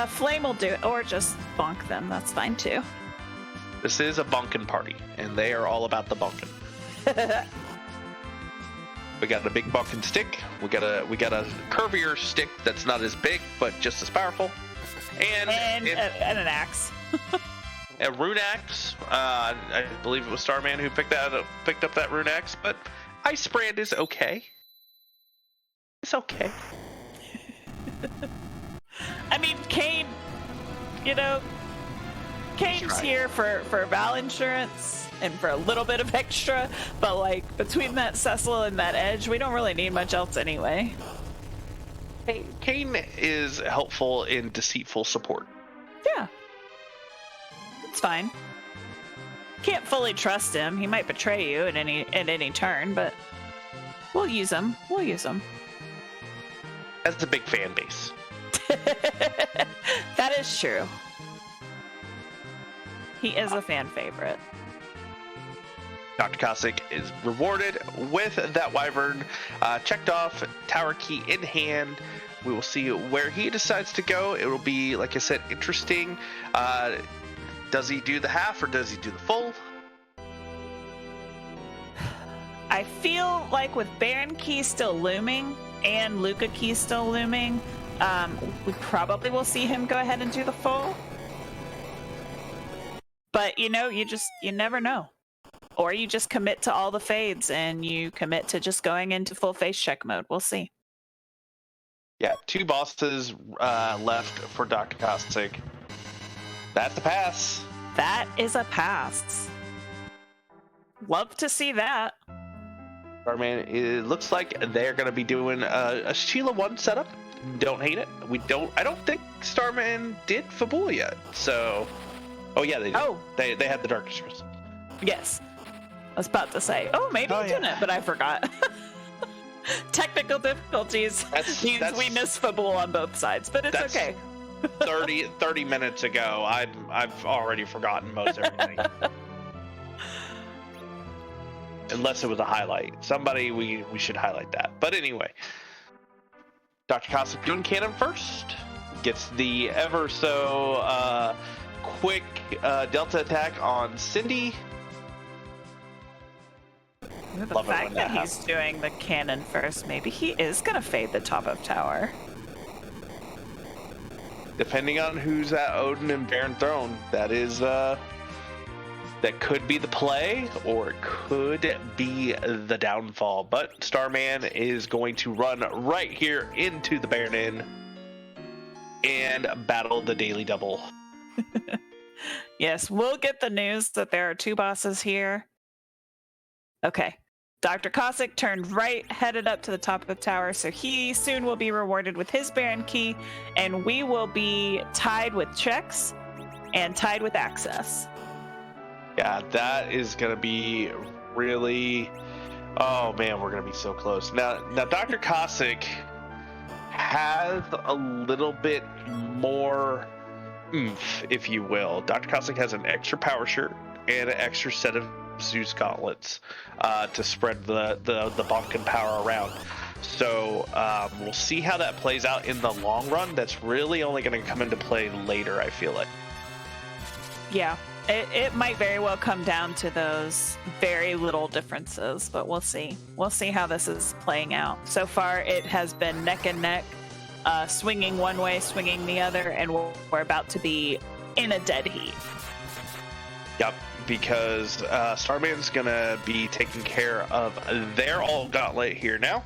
Flame will do it, or just bonk them. That's fine too. This is a bunkin' party, and they are all about the bunkin'. We got a big bunkin' stick. We got a curvier stick that's not as big but just as powerful, and an axe. A rune axe. I believe it was Starman who picked up that rune axe, but Ice Brand is okay. It's okay. I mean, Kain, Kane's here for Val insurance and for a little bit of extra, but like between that Cecil and that Edge, we don't really need much else anyway. Kain is helpful in deceitful support. Yeah. It's fine. Can't fully trust him. He might betray you at any turn, but we'll use him. That's a big fan base. That is true. He is a fan favorite. Dr. Cossack is rewarded with that Wyvern checked off, tower key in hand. We will see where he decides to go. It will be, like I said, interesting. Does he do the half or does he do the full? I feel like with Baron Key still looming and Luca Key still looming, we probably will see him go ahead and do the full. But you never know. Or you just commit to all the fades and you commit to just going into full face check mode. We'll see. Yeah, 2 bosses left for Dr. Cossack. That's a pass. That is a pass. Love to see that. Starman, it looks like they're going to be doing a Sheila 1 setup. Don't hate it. I don't think Starman did Fabula yet. So, oh yeah, they did. Oh. They had the Darkest Crystal. Yes. I was about to say, maybe he didn't, but I forgot. Technical difficulties means we miss Fabula on both sides, but it's okay. 30 minutes ago, I've already forgotten most everything. Unless it was a highlight. Somebody, we should highlight that. But anyway, Dr. Cossack doing cannon first. Gets the ever so quick Delta attack on Cindy. The Love it fact when that that he's happens. doing the cannon first, maybe he is going to fade the top of tower. Depending on who's at Odin and Baron Throne, that could be the play, or it could be the downfall. But Starman is going to run right here into the Baron Inn and battle the Daily Double. Yes, we'll get the news that there are 2 bosses here. Okay. Dr. Cossack turned right, headed up to the top of the tower, so he soon will be rewarded with his Baron key, and we will be tied with checks and tied with access. Yeah, that is going to be really... Oh, man, we're going to be so close. Now Dr. Cossack has a little bit more oomph, if you will. Dr. Cossack has an extra power shirt and an extra set of Zeus gauntlets to spread the Bonkin power around. So we'll see how that plays out in the long run. That's really only going to come into play later, I feel like. Yeah, it might very well come down to those very little differences, but we'll see. We'll see how this is playing out. So far, it has been neck and neck, swinging one way, swinging the other, and we're about to be in a dead heat. Yep, because Starman's going to be taking care of their all gauntlet here now.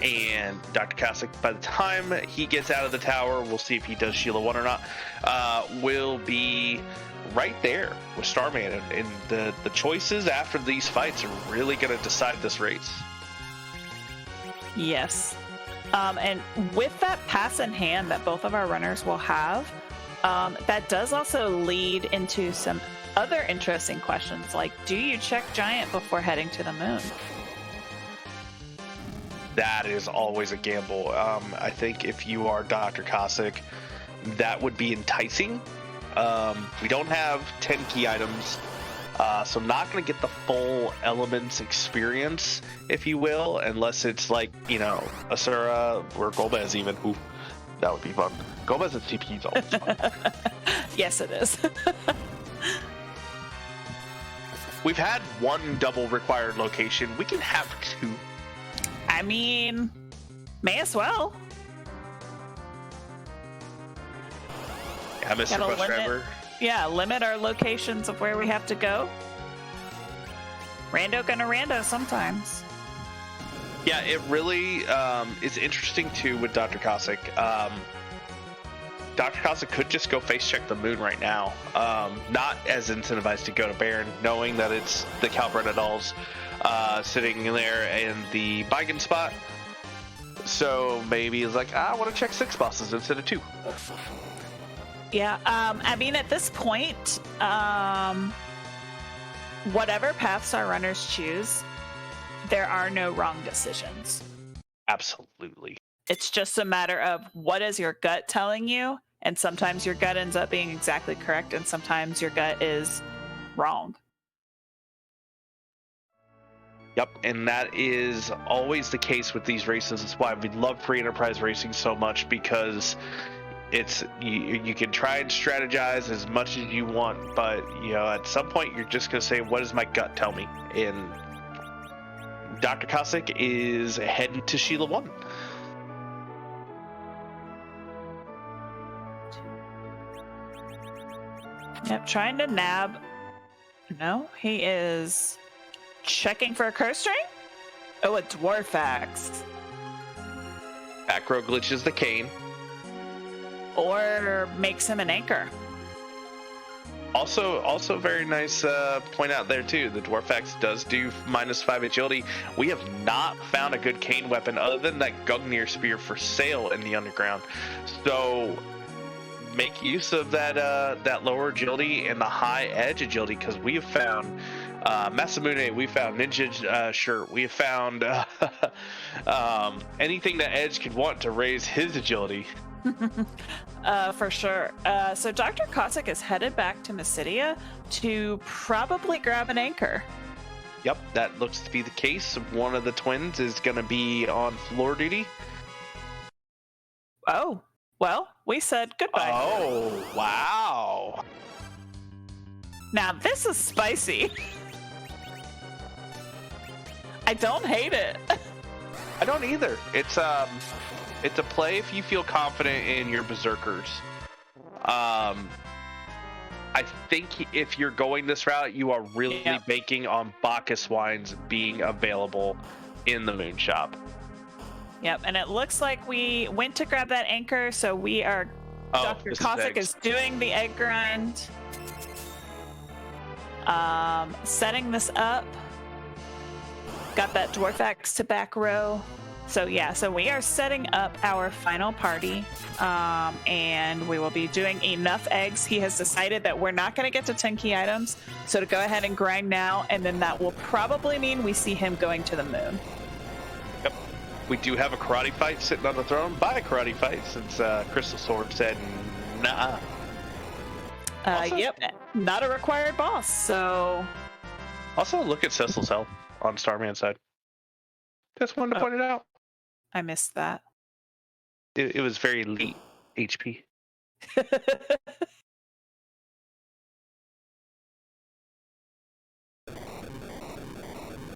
And Dr. Cossack, by the time he gets out of the tower, we'll see if he does Sheila 1 or not, will be right there with Starman. And the choices after these fights are really going to decide this race. Yes. And with that pass in hand that both of our runners will have, that does also lead into some other interesting questions, like, do you check Giant before heading to the moon? That is always a gamble. I think if you are Dr. Cossack, that would be enticing. We don't have 10 key items, so I'm not going to get the full elements experience, if you will, unless it's like, Asura or Gomez even. Ooh, that would be fun. Gomez and CP is always fun. Yes, it is. We've had 1 double required location. We can have 2. I mean, may as well. Yeah, Mr. Gotta Bus Driver. Yeah, limit our locations of where we have to go. Rando gonna rando sometimes. Yeah, it really is interesting too with Dr. Cossack. Dr. Cossack could just go face check the moon right now. Not as incentivized to go to Baron, knowing that it's the Calbrenadals sitting there in the Bigan spot. So maybe he's like, I want to check 6 bosses instead of 2. Yeah, I mean, at this point, whatever paths our runners choose, there are no wrong decisions. Absolutely. It's just a matter of what is your gut telling you, and sometimes your gut ends up being exactly correct, and sometimes your gut is wrong. Yep, and that is always the case with these races. That's why we love free enterprise racing so much, because it's you can try and strategize as much as you want, but at some point you're just gonna say, what does my gut tell me? And Dr. Cossack is heading to Sheila 1. Yep, trying to nab. No, he is checking for a curse string? Oh, a dwarf axe. Back row glitches the cane. Or makes him an anchor. Also very nice point out there too. The dwarf axe does do -5 agility. We have not found a good cane weapon other than that Gungnir spear for sale in the underground. So make use of that lower agility and the high edge agility, because we have found Masamune, we found Ninja Shirt, we have found anything that Edge could want to raise his agility. For sure. So Dr. Cossack is headed back to Mysidia to probably grab an anchor. Yep, that looks to be the case. One of the twins is going to be on floor duty. Oh, well, we said goodbye. Oh, wow. Now this is spicy. I don't hate it. I don't either. It's a play if you feel confident in your berserkers. I think if you're going this route, you are really banking on Bacchus wines being available in the Moon Shop. Yep, and it looks like we went to grab that anchor, so we are. Dr. Cossack is doing the egg grind. Setting this up. Got that dwarf axe to back row. So yeah, so we are setting up our final party, and we will be doing enough eggs. He has decided that we're not going to get to 10 key items, so to go ahead and grind now, and then that will probably mean we see him going to the moon. Yep. We do have a karate fight sitting on the throne. By a karate fight, since Crystal Sword said nah. Yep, not a required boss, so... Also, look at Cecil's health on Starman's side. Just wanted to point it out. I missed that. It was very elite HP.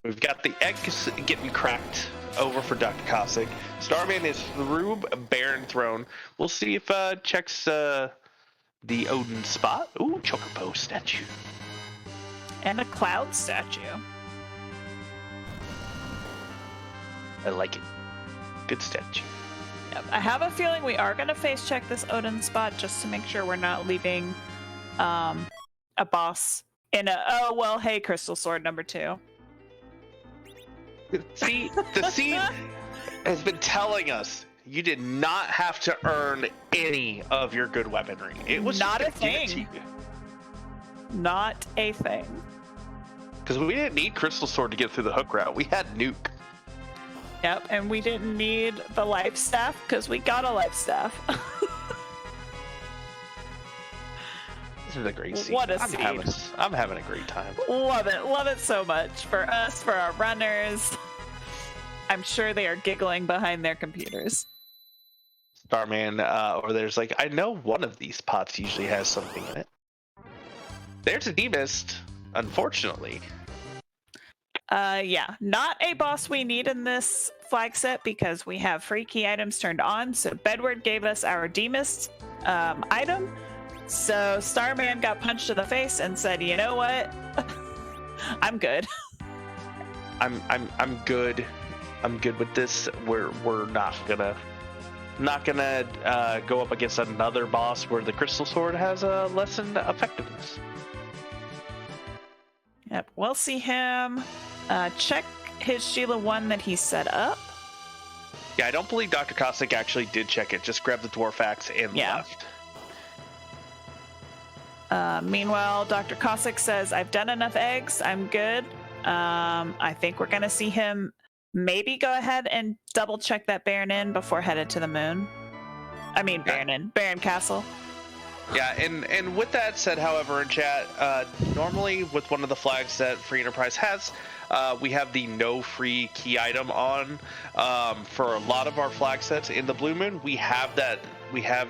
We've got the eggs getting cracked over for Dr. Cossack. Starman is through Baron Throne. We'll see if checks the Odin spot. Ooh, Chocobo statue. And a cloud statue. I like it. Good statue. Yep. I have a feeling we are going to face check this Odin spot just to make sure we're not leaving a boss in a, oh, well, hey, Crystal Sword number 2. See, the scene has been telling us you did not have to earn any of your good weaponry. It was not a thing. Not a thing. Because we didn't need Crystal Sword to get through the hook route. We had Nuke. Yep, and we didn't need the life staff because we got a life staff. This is a great scene. What a scene. I'm having a great time. Love it so much. For us, for our runners. I'm sure they are giggling behind their computers. Starman over there's like, I know one of these pots usually has something in it. There's a demist, unfortunately. Yeah, not a boss we need in this flag set because we have free key items turned on. So Bedward gave us our demist item. So Starman got punched in the face and said, "You know what? I'm good. I'm good. I'm good with this. We're not gonna go up against another boss where the Crystal Sword has a lessened effectiveness." Yep, we'll see him check his Sheila 1 that he set up. Yeah, I don't believe Dr. Cossack actually did check it. Just grabbed the dwarf axe and left. Meanwhile, Dr. Cossack says, "I've done enough eggs. I'm good." I think we're going to see him maybe go ahead and double check that Baron Inn before headed to the moon. I mean, Baron Inn, Baron Castle. Yeah, and with that said, however, in chat, normally with one of the flags that Free Enterprise has, we have the no free key item on. For a lot of our flag sets in the Blue Moon, we have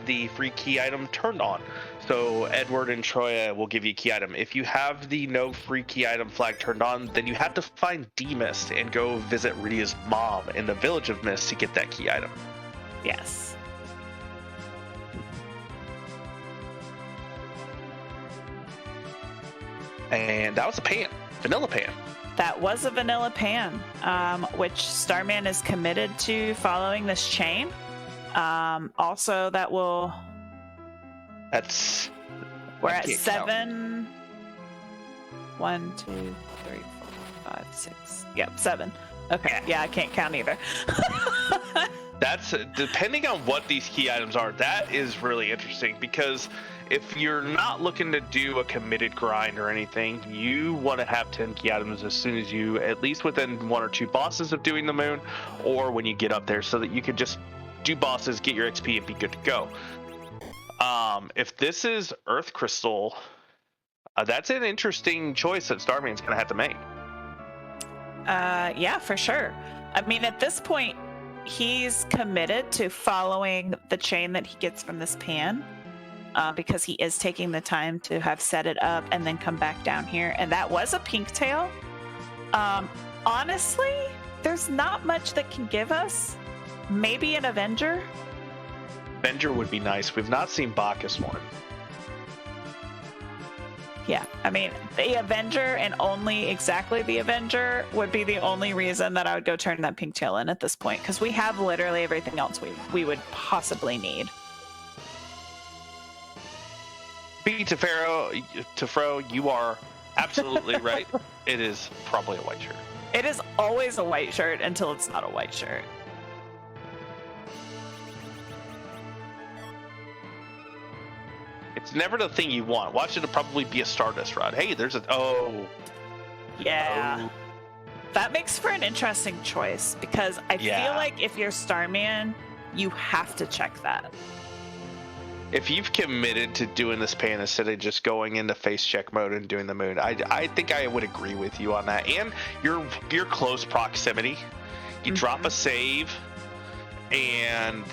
the free key item turned on. So Edward and Troya will give you a key item. If you have the no free key item flag turned on, then you have to find D-Mist and go visit Rydia's mom in the Village of Mist to get that key item. Yes. And that was a pan, vanilla pan. That was a vanilla pan, which Starman is committed to following this chain. Also, that will... We're at 7. 1, 2, 3, 4, 5, 6. Yep, 7. Okay, yeah, I can't count either. That's depending on what these key items are. That is really interesting because if you're not looking to do a committed grind or anything, you want to have 10 key items as soon as you, at least within 1 or 2 bosses of doing the moon, or when you get up there, so that you can just do bosses, get your XP, and be good to go. If this is Earth Crystal, that's an interesting choice that Starman's going to have to make. Yeah, for sure. I mean, at this point, he's committed to following the chain that he gets from this pan, because he is taking the time to have set it up and then come back down here. And that was a pink tail. Honestly, there's not much that can give us. Maybe an Avenger? Avenger would be nice. We've not seen Bacchus one. Yeah, I mean, the Avenger and only exactly the Avenger would be the only reason that I would go turn that pink tail in at this point, because we have literally everything else we would possibly need. Tefero, you are absolutely right. It is probably a white shirt. It is always a white shirt until it's not a white shirt. It's never the thing you want. Watch it probably be a Stardust rod. Hey, there's a... Oh. Yeah. Oh. That makes for an interesting choice, because I feel like if you're Starman, you have to check that. If you've committed to doing this pan instead of just going into face check mode and doing the moon, I think I would agree with you on that. And your close proximity. You drop a save, and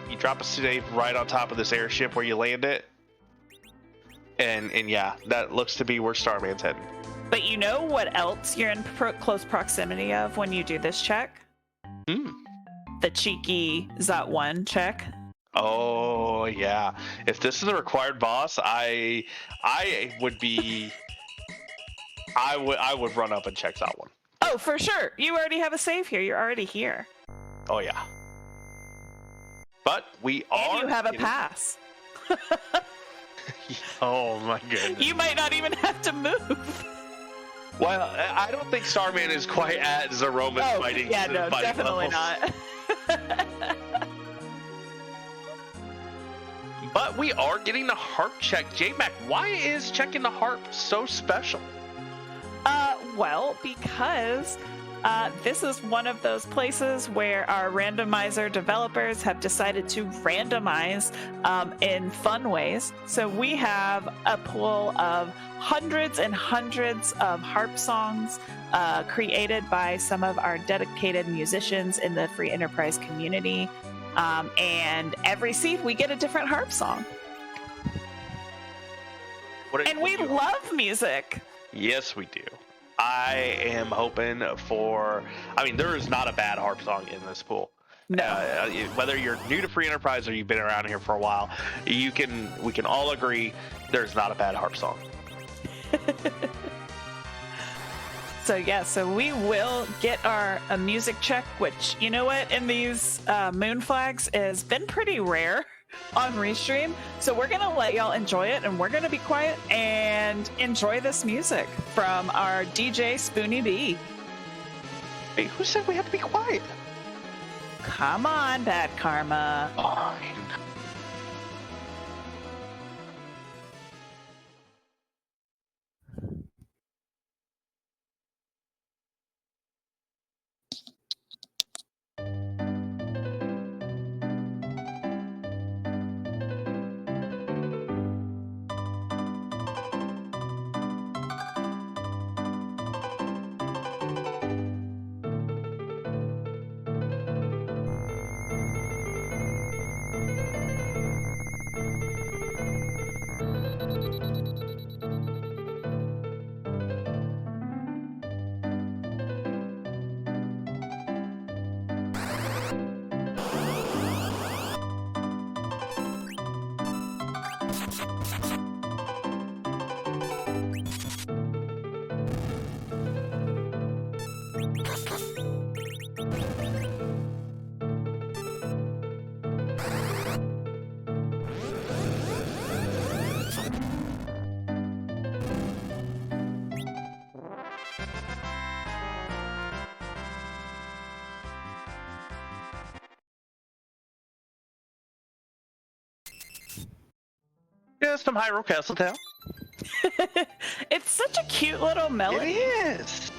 you drop a save right on top of this airship where you land it. And yeah, that looks to be where Starman's heading. But you know what else you're in close proximity of when you do this check? The cheeky Zot1 check. Oh yeah. If this is a required boss, I would run up and check Zot1. Oh, for sure. You already have a save here. You're already here. Oh yeah. But we are. And you have a pass. Oh my goodness. You might not even have to move. Well, I don't think Starman is quite at Zeroma's fighting. Yeah, no, fighting definitely levels. not. But we are getting the Harp check. J-Mac, why is checking the Harp so special? Well, because this is one of those places where our randomizer developers have decided to randomize in fun ways. So we have a pool of hundreds and hundreds of harp songs created by some of our dedicated musicians in the free enterprise community. And every seed we get a different harp song. And we love music. Yes, we do. I am hoping for... I mean, there is not a bad harp song in this pool. No. Whether you're new to free enterprise or you've been around here for a while, we can all agree there's not a bad harp song. So we will get a music check, which, you know what, in these moon flags has been pretty rare on Restream. So we're going to let y'all enjoy it, and we're going to be quiet and enjoy this music from our DJ Spoony B. Hey, who said we have to be quiet? Come on, Bad Karma. Fine. Yeah, some Hyrule Castle Town. It's such a cute little melody. It is.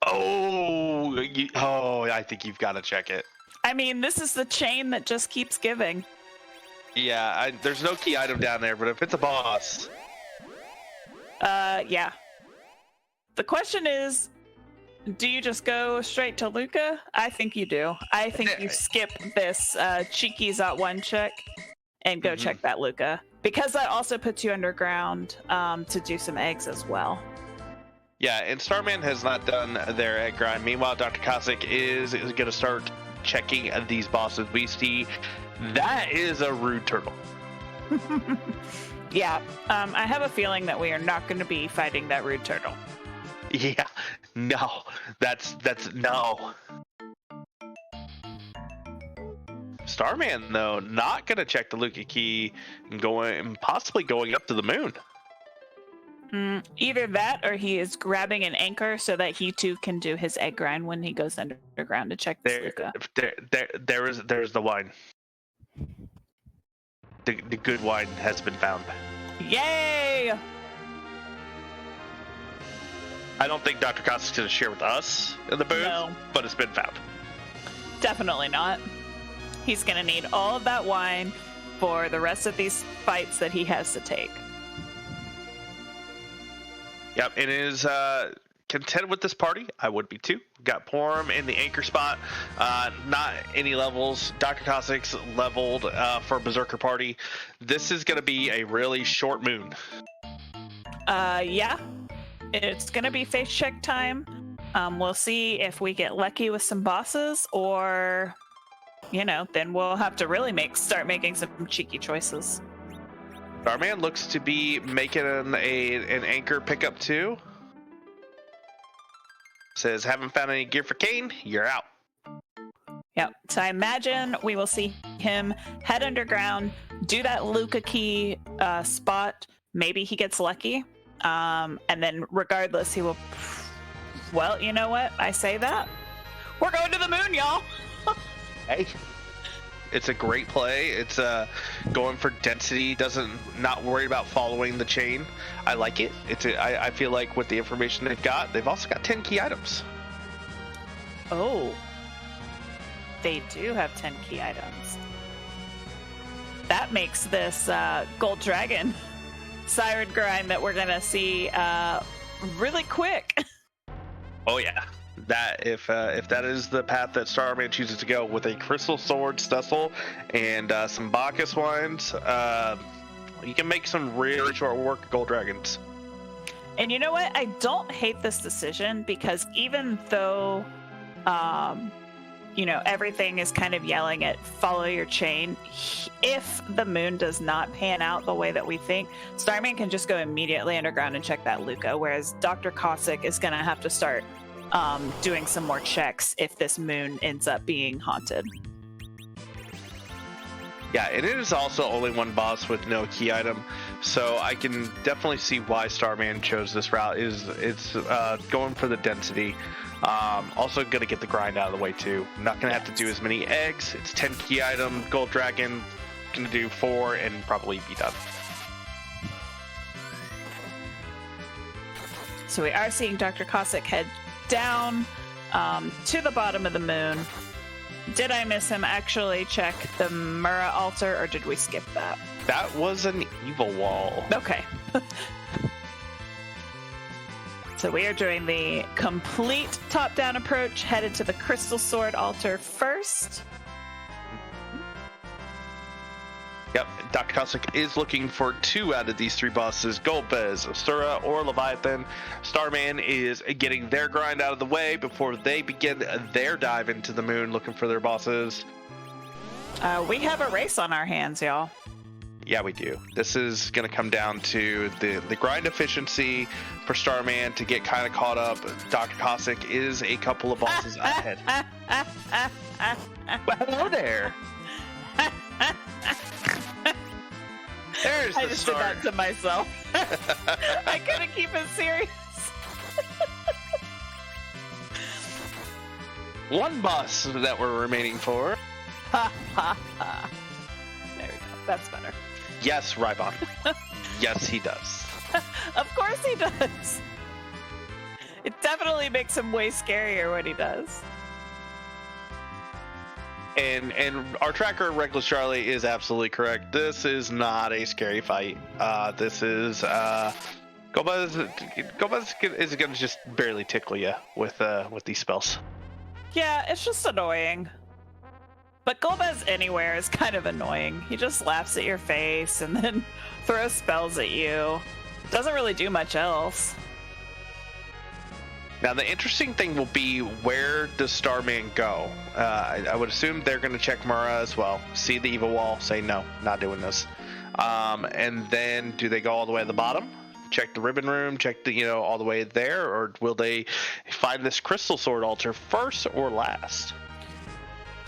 Oh, I think you've got to check it. I mean, this is the chain that just keeps giving. Yeah, there's no key item down there, but if it's a boss... Yeah. The question is, do you just go straight to Luca? I think you do. I think you skip this cheeky Zot1 check and go check that Luca. Because that also puts you underground to do some eggs as well. Yeah, and Starman has not done their egg grind. Meanwhile, Dr. Cossack is going to start checking these bosses. We see that is a rude turtle. Yeah, I have a feeling that we are not going to be fighting that rude turtle. Yeah, no, that's no. Starman though, not going to check the Luca key and possibly going up to the moon. Either that, or he is grabbing an anchor so that he too can do his egg grind when he goes underground to check this Luca. There's the wine. The good wine has been found. Yay! I don't think Dr. Cossack's going to share with us in the booth, but it's been found. Definitely not. He's going to need all of that wine for the rest of these fights that he has to take. Yep, and is content with this party. I would be too. Got Porum in the anchor spot. Not any levels. Dr. Cossack's leveled for Berserker party. This is going to be a really short moon. Yeah. It's going to be face check time. We'll see if we get lucky with some bosses, or, then we'll have to really start making some cheeky choices. Starman looks to be making an anchor pickup too. Says, haven't found any gear for Kane, you're out. Yep, so I imagine we will see him head underground, do that Luca key spot. Maybe he gets lucky. And then regardless, he will... Well, you know what? I say that. We're going to the moon, y'all! Hey. It's a great play. It's going for density. Not worried about following the chain. I like it. I feel like with the information they've got, they've also got 10 key items. Oh, they do have 10 key items. That makes this gold dragon siren grind that we're gonna see really quick. Oh yeah. That if that is the path that Starman chooses to go with a crystal sword, Stessel, and some Bacchus wines, you can make some really short work of gold dragons. And you know what? I don't hate this decision, because even though, everything is kind of yelling at follow your chain, if the moon does not pan out the way that we think, Starman can just go immediately underground and check that Luca, whereas Dr. Cossack is going to have to start doing some more checks if this moon ends up being haunted. Yeah, and it is also only one boss with no key item, so I can definitely see why Starman chose this route. It's going for the density. Also going to get the grind out of the way too. Not going to have to do as many eggs. It's 10 key item, gold dragon, going to do 4 and probably be done. So we are seeing Dr. Cossack head down to the bottom of the moon. Did I miss him actually check the Mura altar, or did we skip that? That was an evil wall. Okay. So we are doing the complete top-down approach, headed to the Crystal Sword altar first. Yep, Dr. Cossack is looking for 2 out of these 3 bosses, Golbez, Asura, or Leviathan. Starman is getting their grind out of the way before they begin their dive into the moon looking for their bosses. We have a race on our hands, y'all. Yeah, we do. This is going to come down to the grind efficiency for Starman to get kind of caught up. Dr. Cossack is a couple of bosses ahead. Well, hello there. There's the I just start. did that to myself. I couldn't keep it serious. One boss that we're remaining for. Ha ha ha. There we go. That's better. Yes, Rybon. Yes, he does. Of course he does. It definitely makes him way scarier when he does. And our tracker, Reckless Charlie, is absolutely correct. This is not a scary fight. This is Golbez is going to just barely tickle you with these spells. Yeah, it's just annoying. But Golbez anywhere is kind of annoying. He just laughs at your face and then throws spells at you. Doesn't really do much else. Now, the interesting thing will be, where does Starman go? I would assume they're going to check Mura as well, see the evil wall, say no, not doing this. And then do they go all the way at the bottom? Check the ribbon room, check the, all the way there, or will they find this crystal sword altar first or last?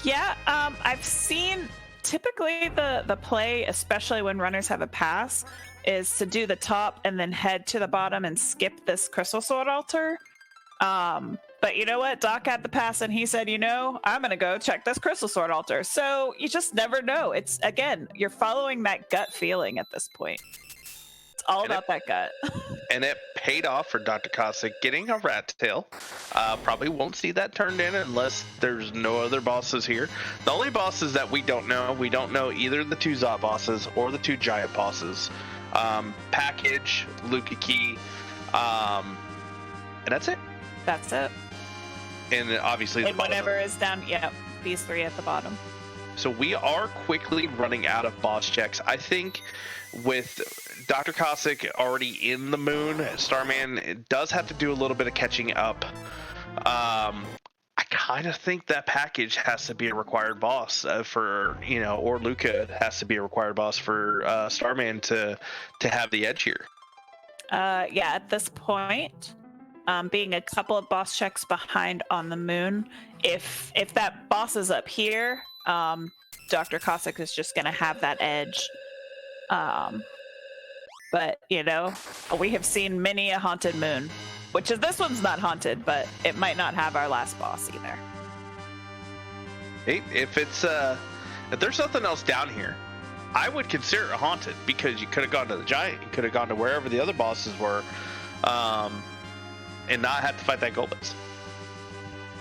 Yeah, I've seen typically the play, especially when runners have a pass, is to do the top and then head to the bottom and skip this crystal sword altar. But you know what? Doc had the pass and he said, I'm going to go check this crystal sword altar. So you just never know. It's, again, you're following that gut feeling at this point. It's all about that gut. And it paid off for Dr. Cossack getting a rat tail. Probably won't see that turned in unless there's no other bosses here. The only bosses that we don't know either the 2 Zot bosses or the 2 giant bosses. Package, Luca Key, and that's it. That's it. And obviously, and whatever is down, these 3 at the bottom. So we are quickly running out of boss checks. I think with Dr. Cossack already in the moon, Starman does have to do a little bit of catching up. I kind of think that package has to be a required boss for, or Luca has to be a required boss for Starman to have the edge here. At this point, being a couple of boss checks behind on the moon, if that boss is up here, Dr. Cossack is just going to have that edge. But, we have seen many a haunted moon, which is, this one's not haunted, but it might not have our last boss either. Hey, if there's nothing else down here, I would consider it haunted, because you could have gone to the giant, you could have gone to wherever the other bosses were, and not have to fight that Golbez.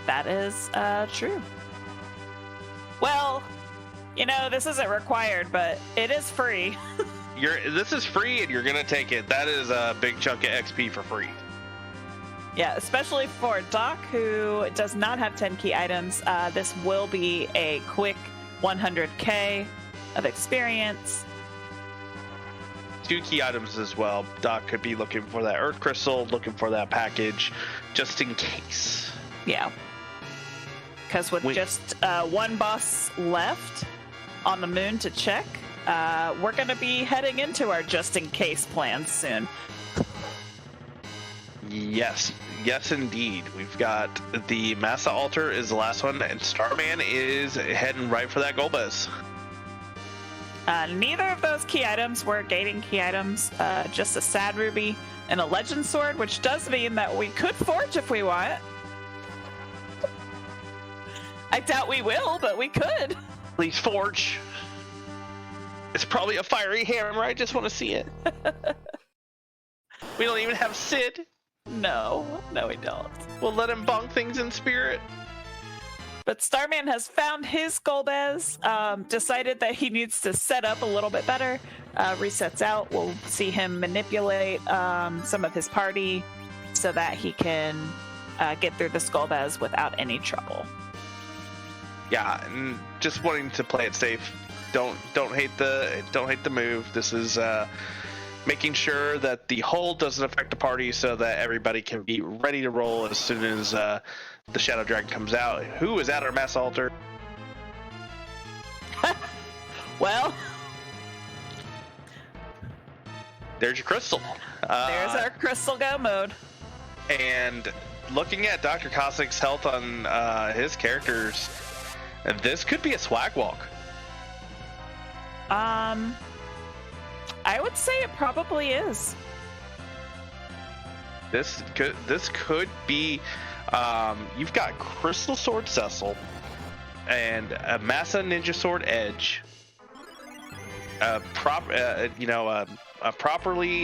That is true. Well, this isn't required, but it is free. This is free, and you're gonna take it. That is a big chunk of XP for free. Yeah, especially for Doc, who does not have 10 key items. This will be a quick 100k of experience. 2 key items as well. Doc could be looking for that Earth Crystal, looking for that package, just in case. Yeah. Because with just 1 boss left on the moon to check, we're going to be heading into our just-in-case plans soon. Yes, indeed. We've got the Massa Altar is the last one, and Starman is heading right for that Golbez. Neither of those key items were gating key items, just a Sad Ruby and a Legend Sword, which does mean that we could forge if we want. I doubt we will, but we could. Please forge. It's probably a fiery hammer. I just want to see it. We don't even have Sid. No, we don't. We'll let him bonk things in spirit. But Starman has found his Golbez, decided that he needs to set up a little bit better, resets out. We'll see him manipulate some of his party so that he can get through the Golbez without any trouble. Yeah, and just wanting to play it safe. Don't hate the move. This is making sure that the hold doesn't affect the party, so that everybody can be ready to roll as soon as the Shadow Dragon comes out. Who is at our mass altar? Well, there's your crystal. There's our crystal go mode. And looking at Dr. Cossack's health on his characters, this could be a swag walk. I would say it probably is. This could be. You've got Crystal Sword Cecil and a Massa Ninja Sword Edge. A properly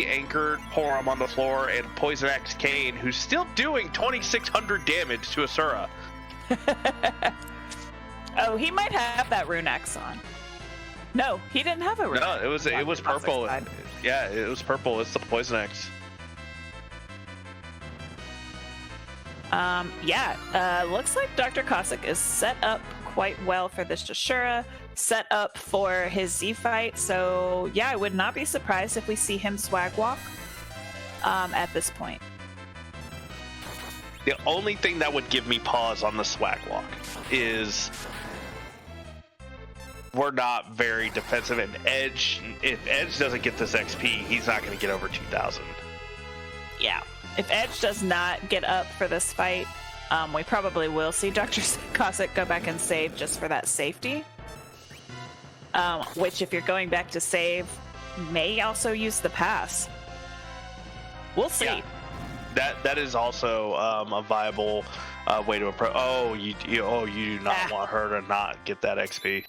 anchored Porom on the floor, and Poison Axe Kane, who's still doing 2,600 damage to Asura. Oh, he might have that rune axe on. No, he didn't have a rune. No, it was purple. Yeah, it was purple. It's the Poison Axe. Looks like Dr. Cossack is set up quite well for this Jashura, set up for his Z fight. So yeah, I would not be surprised if we see him swag walk at this point. The only thing that would give me pause on the swag walk is we're not very defensive, and Edge, if Edge doesn't get this XP, he's not going to get over 2,000. Yeah. If Edge does not get up for this fight, we probably will see Dr. Cossack go back and save just for that safety. Which, if you're going back to save, may also use the pass. We'll see. Yeah. That is also a viable way to approach. You do not want her to not get that XP.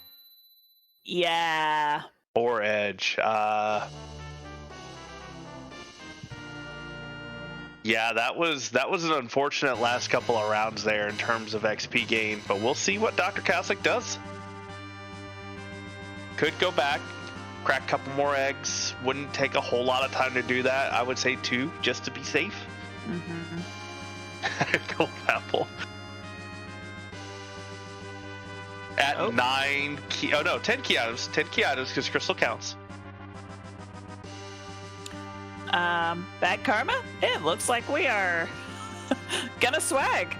Yeah. Or Edge. Yeah, that was an unfortunate last couple of rounds there in terms of XP gain, but we'll see what Dr. Cossack does. Could go back, crack a couple more eggs. Wouldn't take a whole lot of time to do that. I would say 2 just to be safe. Mm-hmm. Gold apple. At 10 key items. 10 key items because crystal counts. Bad karma? It looks like we are gonna swag.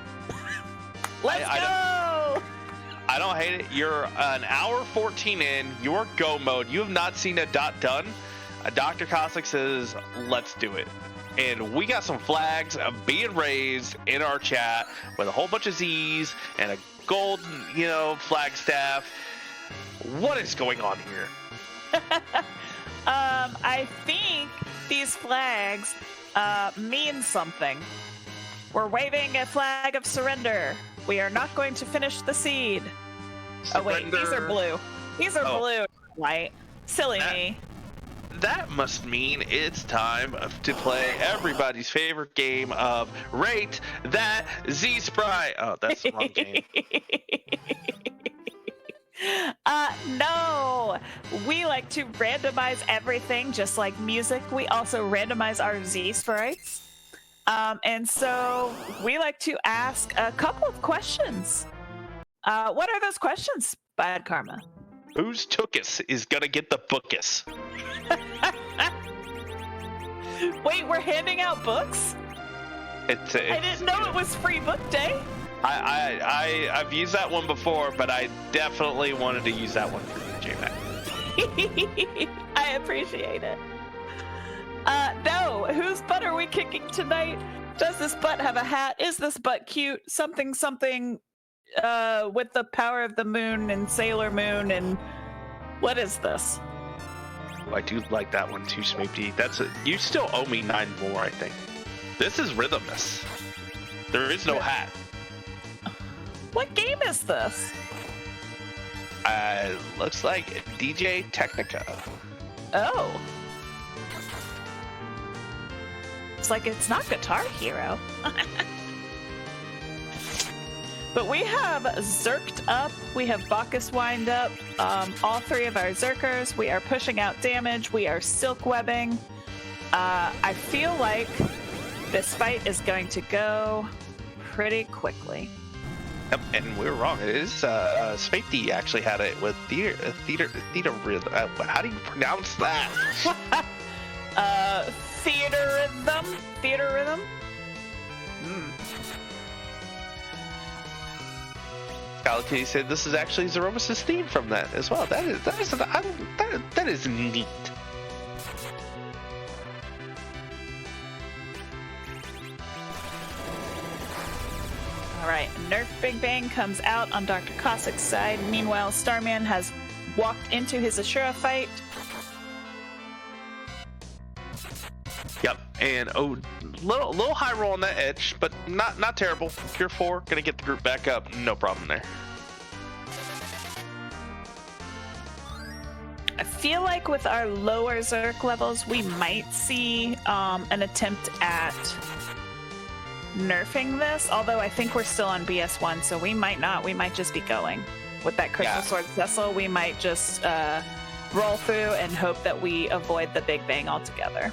Let's go! I don't hate it. You're an hour 14 in. You're go mode. You have not seen a dot done. Dr. Cossack says, let's do it. And we got some flags being raised in our chat with a whole bunch of Z's and a gold, flag staff. What is going on here? I think these flags mean something. We're waving a flag of surrender. We are not going to finish the seed. Surrender. Oh wait, these are blue. These are blue and white. Silly me. That must mean it's time to play everybody's favorite game of Rate That Z-Sprite. Oh, that's the wrong game. No, we like to randomize everything just like music. We also randomize our Z-Sprites. And so we like to ask a couple of questions. What are those questions, Bad Karma? Whose tookus is gonna get the bookus? Wait, we're handing out books? I didn't know it was free book day. I've used that one before, but I definitely wanted to use that one for you, J-Mac. I appreciate it. No, whose butt are we kicking tonight? Does this butt have a hat? Is this butt cute? Something, with the power of the moon and Sailor Moon, and what is this? I do like that one too, Smoopy. You still owe me 9 more, I think. This is Rhythmus. There is no hat. What game is this? Looks like DJ Technica. Oh. It's like it's not Guitar Hero. But we have Zerked up, we have Bacchus wind up, all 3 of our Zerkers, we are pushing out damage, we are silk webbing. I feel like this fight is going to go pretty quickly. Yep, and we were wrong. It is Spatey actually had it with theater rhythm. How do you pronounce that? Theater rhythm. Calcity said this is actually Zeromus's theme from that as well. That is neat. All right, Nerf Big Bang comes out on Dr. Cossack's side. Meanwhile, Starman has walked into his Ashura fight. Yep, and little high roll on that edge, but not terrible. Cure 4, gonna get the group back up, no problem there. I feel like with our lower Zerk levels, we might see an attempt at nerfing this, although I think we're still on BS1, so we might not. We might just be going. With that Crystal Sword Cecil, we might just roll through and hope that we avoid the Big Bang altogether.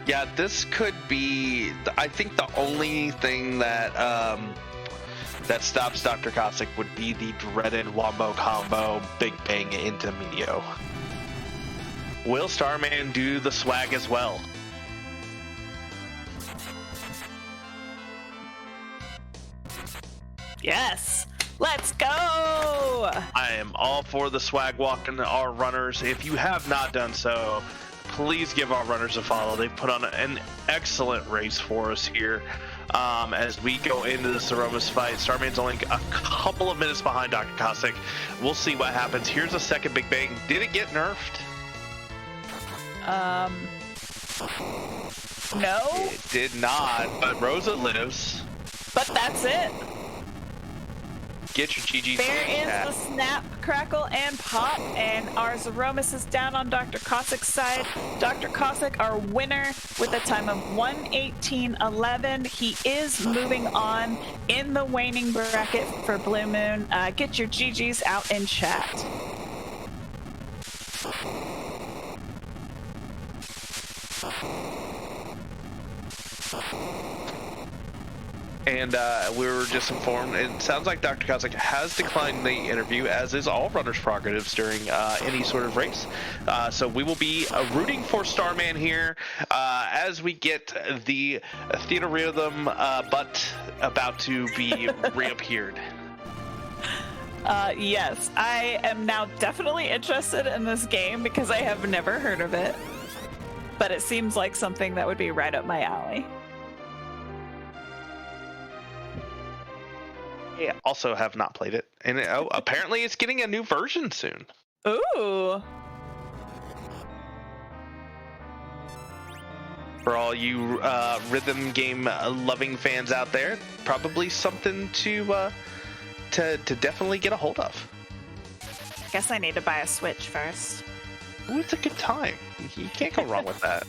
Yeah, this could be, I think the only thing that that stops Dr. Cossack would be the dreaded Wombo combo Big Bang into Medio. Will Starman do the swag as well? Yes. Let's go. I am all for the swag walking our runners. If you have not done so, please give our runners a follow. They've put on an excellent race for us here. As we go into the Zemus fight, Starman's only a couple of minutes behind Dr. Cossack. We'll see what happens. Here's a second Big Bang. Did it get nerfed? No. It did not, but Rosa lives. But that's it. Get your GGs. There is the snap, crackle, and pop, and our Zemus is down on Dr. Cossack's side. Dr. Cossack, our winner, with a time of 1:18.11. He is moving on in the waning bracket for Blue Moon. Get your GGs out in chat. And we were just informed, it sounds like Dr. Cossack has declined the interview, as is all runners' prerogatives during any sort of race. So we will be rooting for Starman here as we get the theater rhythm but about to be reappeared. Yes, I am now definitely interested in this game because I have never heard of it. But it seems like something that would be right up my alley. I also have not played it, and apparently it's getting a new version soon. Ooh. For all you rhythm game loving fans out there, probably something to definitely get a hold of. Guess I need to buy a Switch first. Ooh, it's a good time. You can't go wrong with that.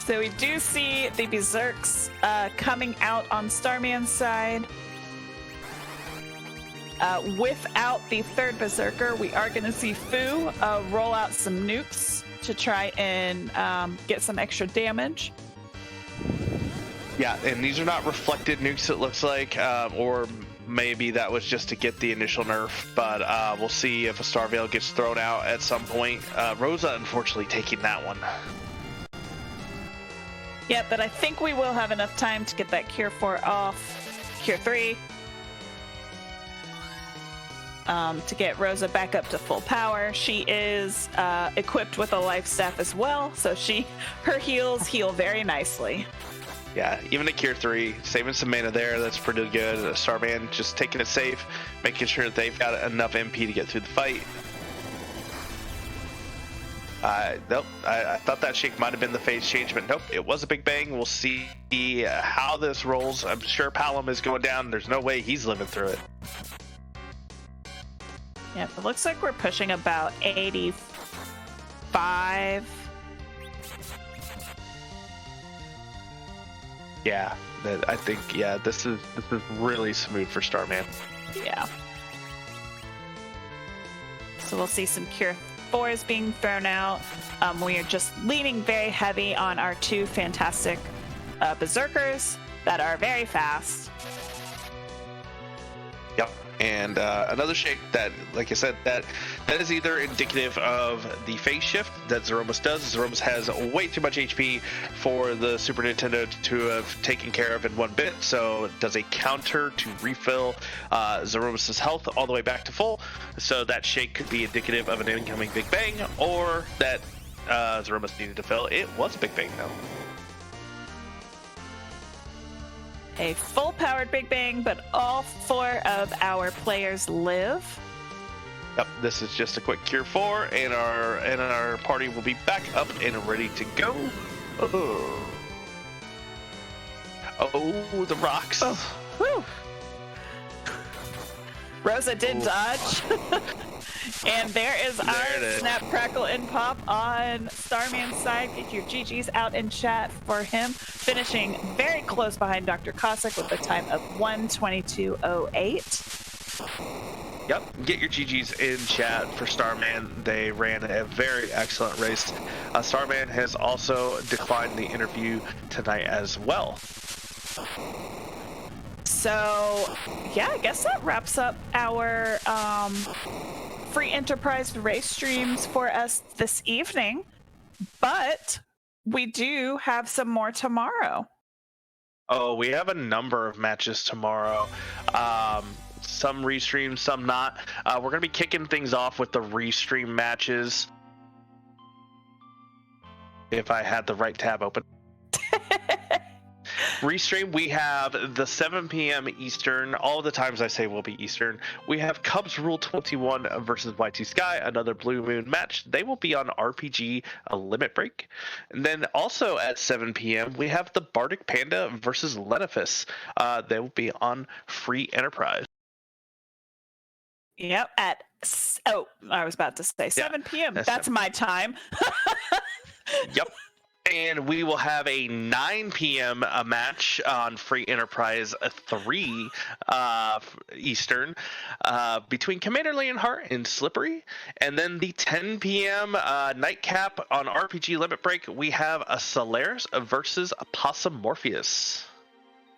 So we do see the Berserks coming out on Starman's side. Without the third Berserker, we are going to see Fu roll out some nukes to try and get some extra damage. Yeah, and these are not reflected nukes, it looks like, or maybe that was just to get the initial nerf, but we'll see if a Star Veil gets thrown out at some point. Rosa, unfortunately, taking that one. Yeah, but I think we will have enough time to get that Cure 4 off. Cure 3. To get Rosa back up to full power. She is equipped with a life staff as well, so her heals heal very nicely. Yeah, even at Cure 3, saving some mana there, that's pretty good. Starman just taking it safe, making sure that they've got enough MP to get through the fight. Nope, I thought that shake might have been the phase change, but nope, it was a Big Bang. We'll see how this rolls. I'm sure Palom is going down. There's no way he's living through it. Yep, it looks like we're pushing about 85. Yeah, I think, yeah, this is really smooth for Starman. Yeah. So we'll see some Cure 4s being thrown out. We are just leaning very heavy on our two fantastic Berserkers that are very fast. Yep. And another shake that, like I said, that is either indicative of the phase shift that Zemus does. Zemus has way too much HP for the Super Nintendo to have taken care of in one bit, so it does a counter to refill Zemus' health all the way back to full. So that shake could be indicative of an incoming Big Bang, or that Zemus needed to fill. It was a Big Bang, though. A full-powered Big Bang, but all 4 of our players live. Yep, this is just a quick Cure 4, and our party will be back up and ready to go. Oh, the rocks. Oh, whew. Rosa did dodge. And there is our snap, crackle, and pop on Starman's side. Get your GGs out in chat for him. Finishing very close behind Dr. Cossack with a time of 1:22.08. Yep, get your GGs in chat for Starman. They ran a very excellent race. Starman has also declined the interview tonight as well. So, yeah, I guess that wraps up our free enterprise race streams for us this evening. But we do have some more tomorrow. Oh, we have a number of matches tomorrow. Some restream, some not. We're going to be kicking things off with the restream matches. If I had the right tab open. Restream, we have the 7 p.m. Eastern. All the times I say will be Eastern. We have Cubs Rule 21 versus Y2 Sky, another Blue Moon match. They will be on RPG Limit Break. And then also at 7 p.m., we have the Bardic Panda versus Lenifus. They will be on Free Enterprise. Yep. I was about to say 7 p.m. That's my time. Yep. And we will have a 9 p.m. match on Free Enterprise 3 Eastern between Commander Leonhardt and Slippery. And then the 10 p.m. nightcap on RPG Limit Break, we have a Solaris versus a Possum Morpheus.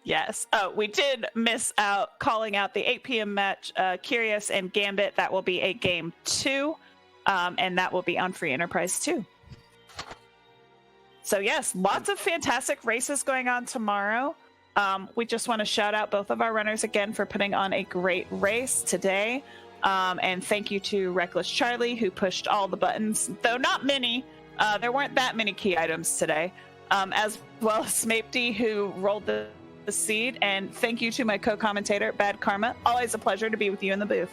Yes. Oh, we did miss out calling out the 8 p.m. match, Curious and Gambit. That will be a game 2, and that will be on Free Enterprise 2. So yes, lots of fantastic races going on tomorrow. We just want to shout out both of our runners again for putting on a great race today. And thank you to Reckless Charlie, who pushed all the buttons, though not many. There weren't that many key items today. As well as Smapety, who rolled the seed. And thank you to my co-commentator, Bad Karma. Always a pleasure to be with you in the booth.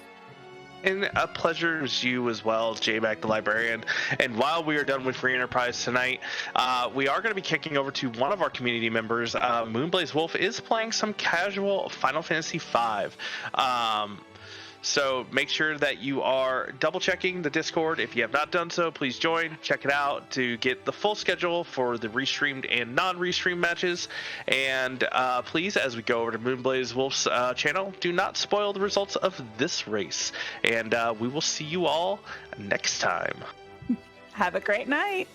And a pleasure is you as well, J-Mac the Librarian. And while we are done with Free Enterprise tonight, we are going to be kicking over to one of our community members. Moonblaze Wolf is playing some casual Final Fantasy V. So make sure that you are double checking the Discord. If you have not done so, please join, check it out to get the full schedule for the restreamed and non-restreamed matches. And please, as we go over to Moonblaze Wolf's channel, do not spoil the results of this race. And we will see you all next time. Have a great night.